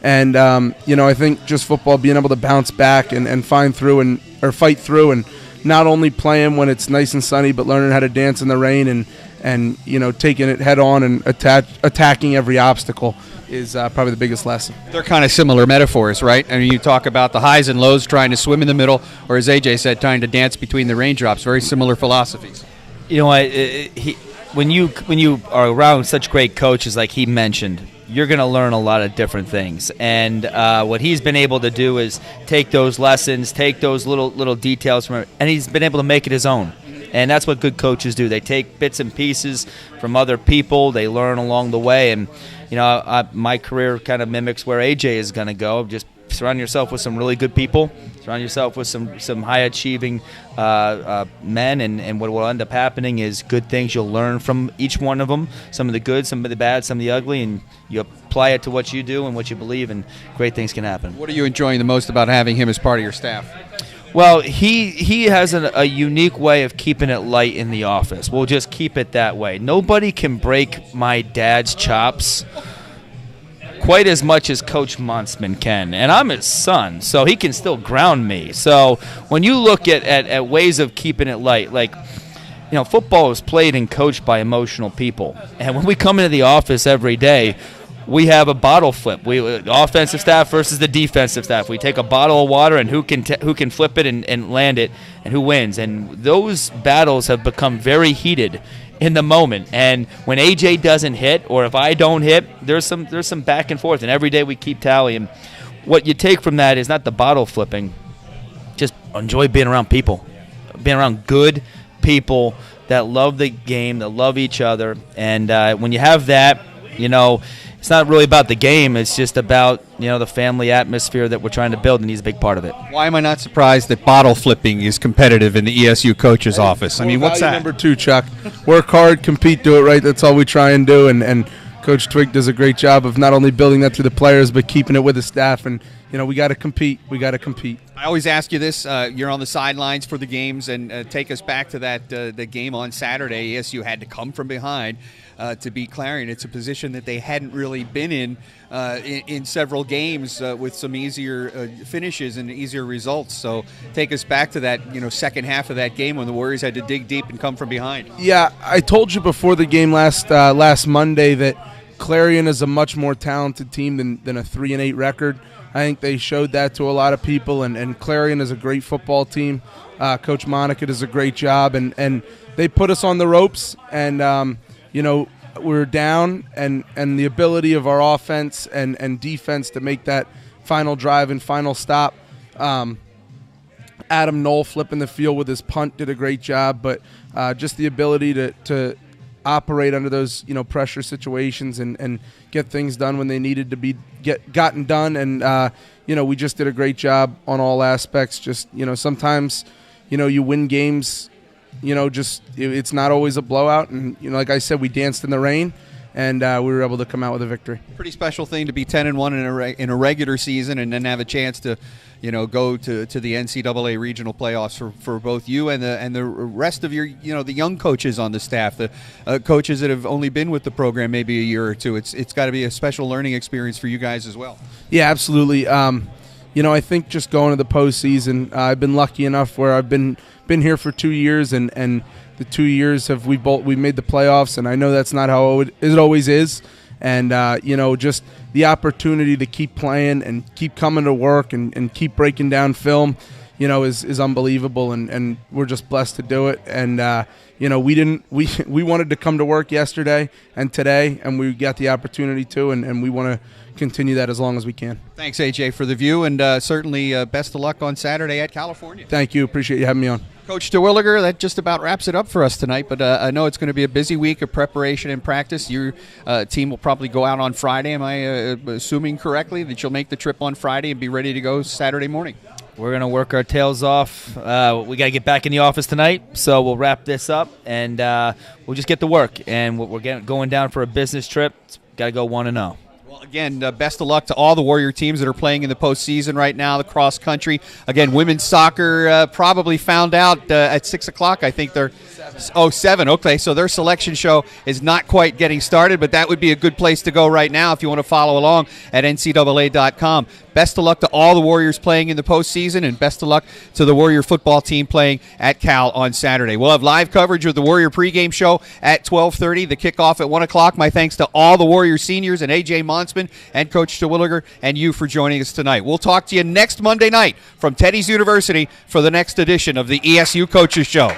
and, I think just football, being able to bounce back and fight through and not only playing when it's nice and sunny, but learning how to dance in the rain and taking it head on and attacking every obstacle is probably the biggest lesson. They're kind of similar metaphors, right? I mean, you talk about the highs and lows, trying to swim in the middle, or as AJ said, trying to dance between the raindrops. Very similar philosophies. When you are around such great coaches like he mentioned, you're going to learn a lot of different things. And what he's been able to do is take those lessons, take those little details from it, and he's been able to make it his own. And that's what good coaches do. They take bits and pieces from other people. They learn along the way. And, my career kind of mimics where AJ is going to go. Just surround yourself with some really good people, surround Surround yourself with some high achieving men, and what will end up happening is good things you'll learn from each one of them. Some of the good, some of the bad, some of the ugly, and you apply it to what you do and what you believe, and great things can happen. What are you enjoying the most about having him as part of your staff? Well, he has a unique way of keeping it light in the office. We'll just keep it that way. Nobody can break my dad's chops quite as much as Coach Monsman can. And I'm his son, so he can still ground me. So when you look at ways of keeping it light, like, you know, football is played and coached by emotional people. And when we come into the office every day, we have a bottle flip. The offensive staff versus the defensive staff. We take a bottle of water, and who can flip it and land it, and who wins. And those battles have become very heated in the moment. And when AJ doesn't hit, or if I don't hit, there's some back and forth. And every day we keep tally. And what you take from that is not the bottle flipping. Just enjoy being around people, being around good people that love the game, that love each other. And when you have that, you know, it's not really about the game. It's just about, you know, the family atmosphere that we're trying to build, and he's a big part of it. Why am I not surprised that bottle flipping is competitive in the ESU coach's office? I mean, what's that? Number 2, Chuck. Work hard, compete, do it right. That's all we try and do. And Coach Twig does a great job of not only building that through the players, but keeping it with the staff. And, you know, we got to compete. We got to compete. I always ask you this. You're on the sidelines for the games, and take us back to that the game on Saturday. ESU had to come from behind to beat Clarion. It's a position that they hadn't really been in several games with some easier finishes and easier results. So take us back to that, you know, second half of that game when the Warriors had to dig deep and come from behind. Yeah, I told you before the game last Monday that Clarion is a much more talented team than a 3-8 record. I think they showed that to a lot of people, and Clarion is a great football team. Coach Monica does a great job, and they put us on the ropes, and you know, we're down, and the ability of our offense and defense to make that final drive and final stop. Adam Knoll flipping the field with his punt did a great job, but just the ability to operate under those, you know, pressure situations and get things done when they needed to be gotten done. And you know, we just did a great job on all aspects. Just, you know, sometimes, you know, you win games, you know, just it's not always a blowout. And, you know, like I said, we danced in the rain, and we were able to come out with a victory. Pretty special thing to be 10-1 in a regular season, and then have a chance to, you know, go to the NCAA regional playoffs for both you and the rest of your, you know, the young coaches on the staff, the coaches that have only been with the program maybe a year or two. It's got to be a special learning experience for you guys as well. Yeah, absolutely. You know, I think just going to the postseason, I've been lucky enough where I've been here for 2 years, and the 2 years we made the playoffs, and I know that's not how it always is. And, you know, just the opportunity to keep playing and keep coming to work and keep breaking down film, you know, is unbelievable. And we're just blessed to do it. And, you know, we wanted to come to work yesterday and today, and we got the opportunity to, and we want to continue that as long as we can. Thanks, AJ, for the view, and certainly best of luck on Saturday at California. Thank you. Appreciate you having me on. Coach Terwilliger, that just about wraps it up for us tonight, but I know it's going to be a busy week of preparation and practice. Your team will probably go out on Friday. Am I assuming correctly that you'll make the trip on Friday and be ready to go Saturday morning? We're going to work our tails off. We got to get back in the office tonight, so we'll wrap this up, and we'll just get to work. And we're going down for a business trip. Got to go 1-0. Well, again, best of luck to all the Warrior teams that are playing in the postseason right now, the cross country. Again, women's soccer probably found out at 6 o'clock. I think they're 7. Okay, so their selection show is not quite getting started, but that would be a good place to go right now if you want to follow along at NCAA.com. Best of luck to all the Warriors playing in the postseason, and best of luck to the Warrior football team playing at Cal on Saturday. We'll have live coverage of the Warrior pregame show at 12:30, the kickoff at 1 o'clock. My thanks to all the Warrior seniors and A.J. Monsman and Coach Terwilliger and you for joining us tonight. We'll talk to you next Monday night from Teddy's University for the next edition of the ESU Coaches Show.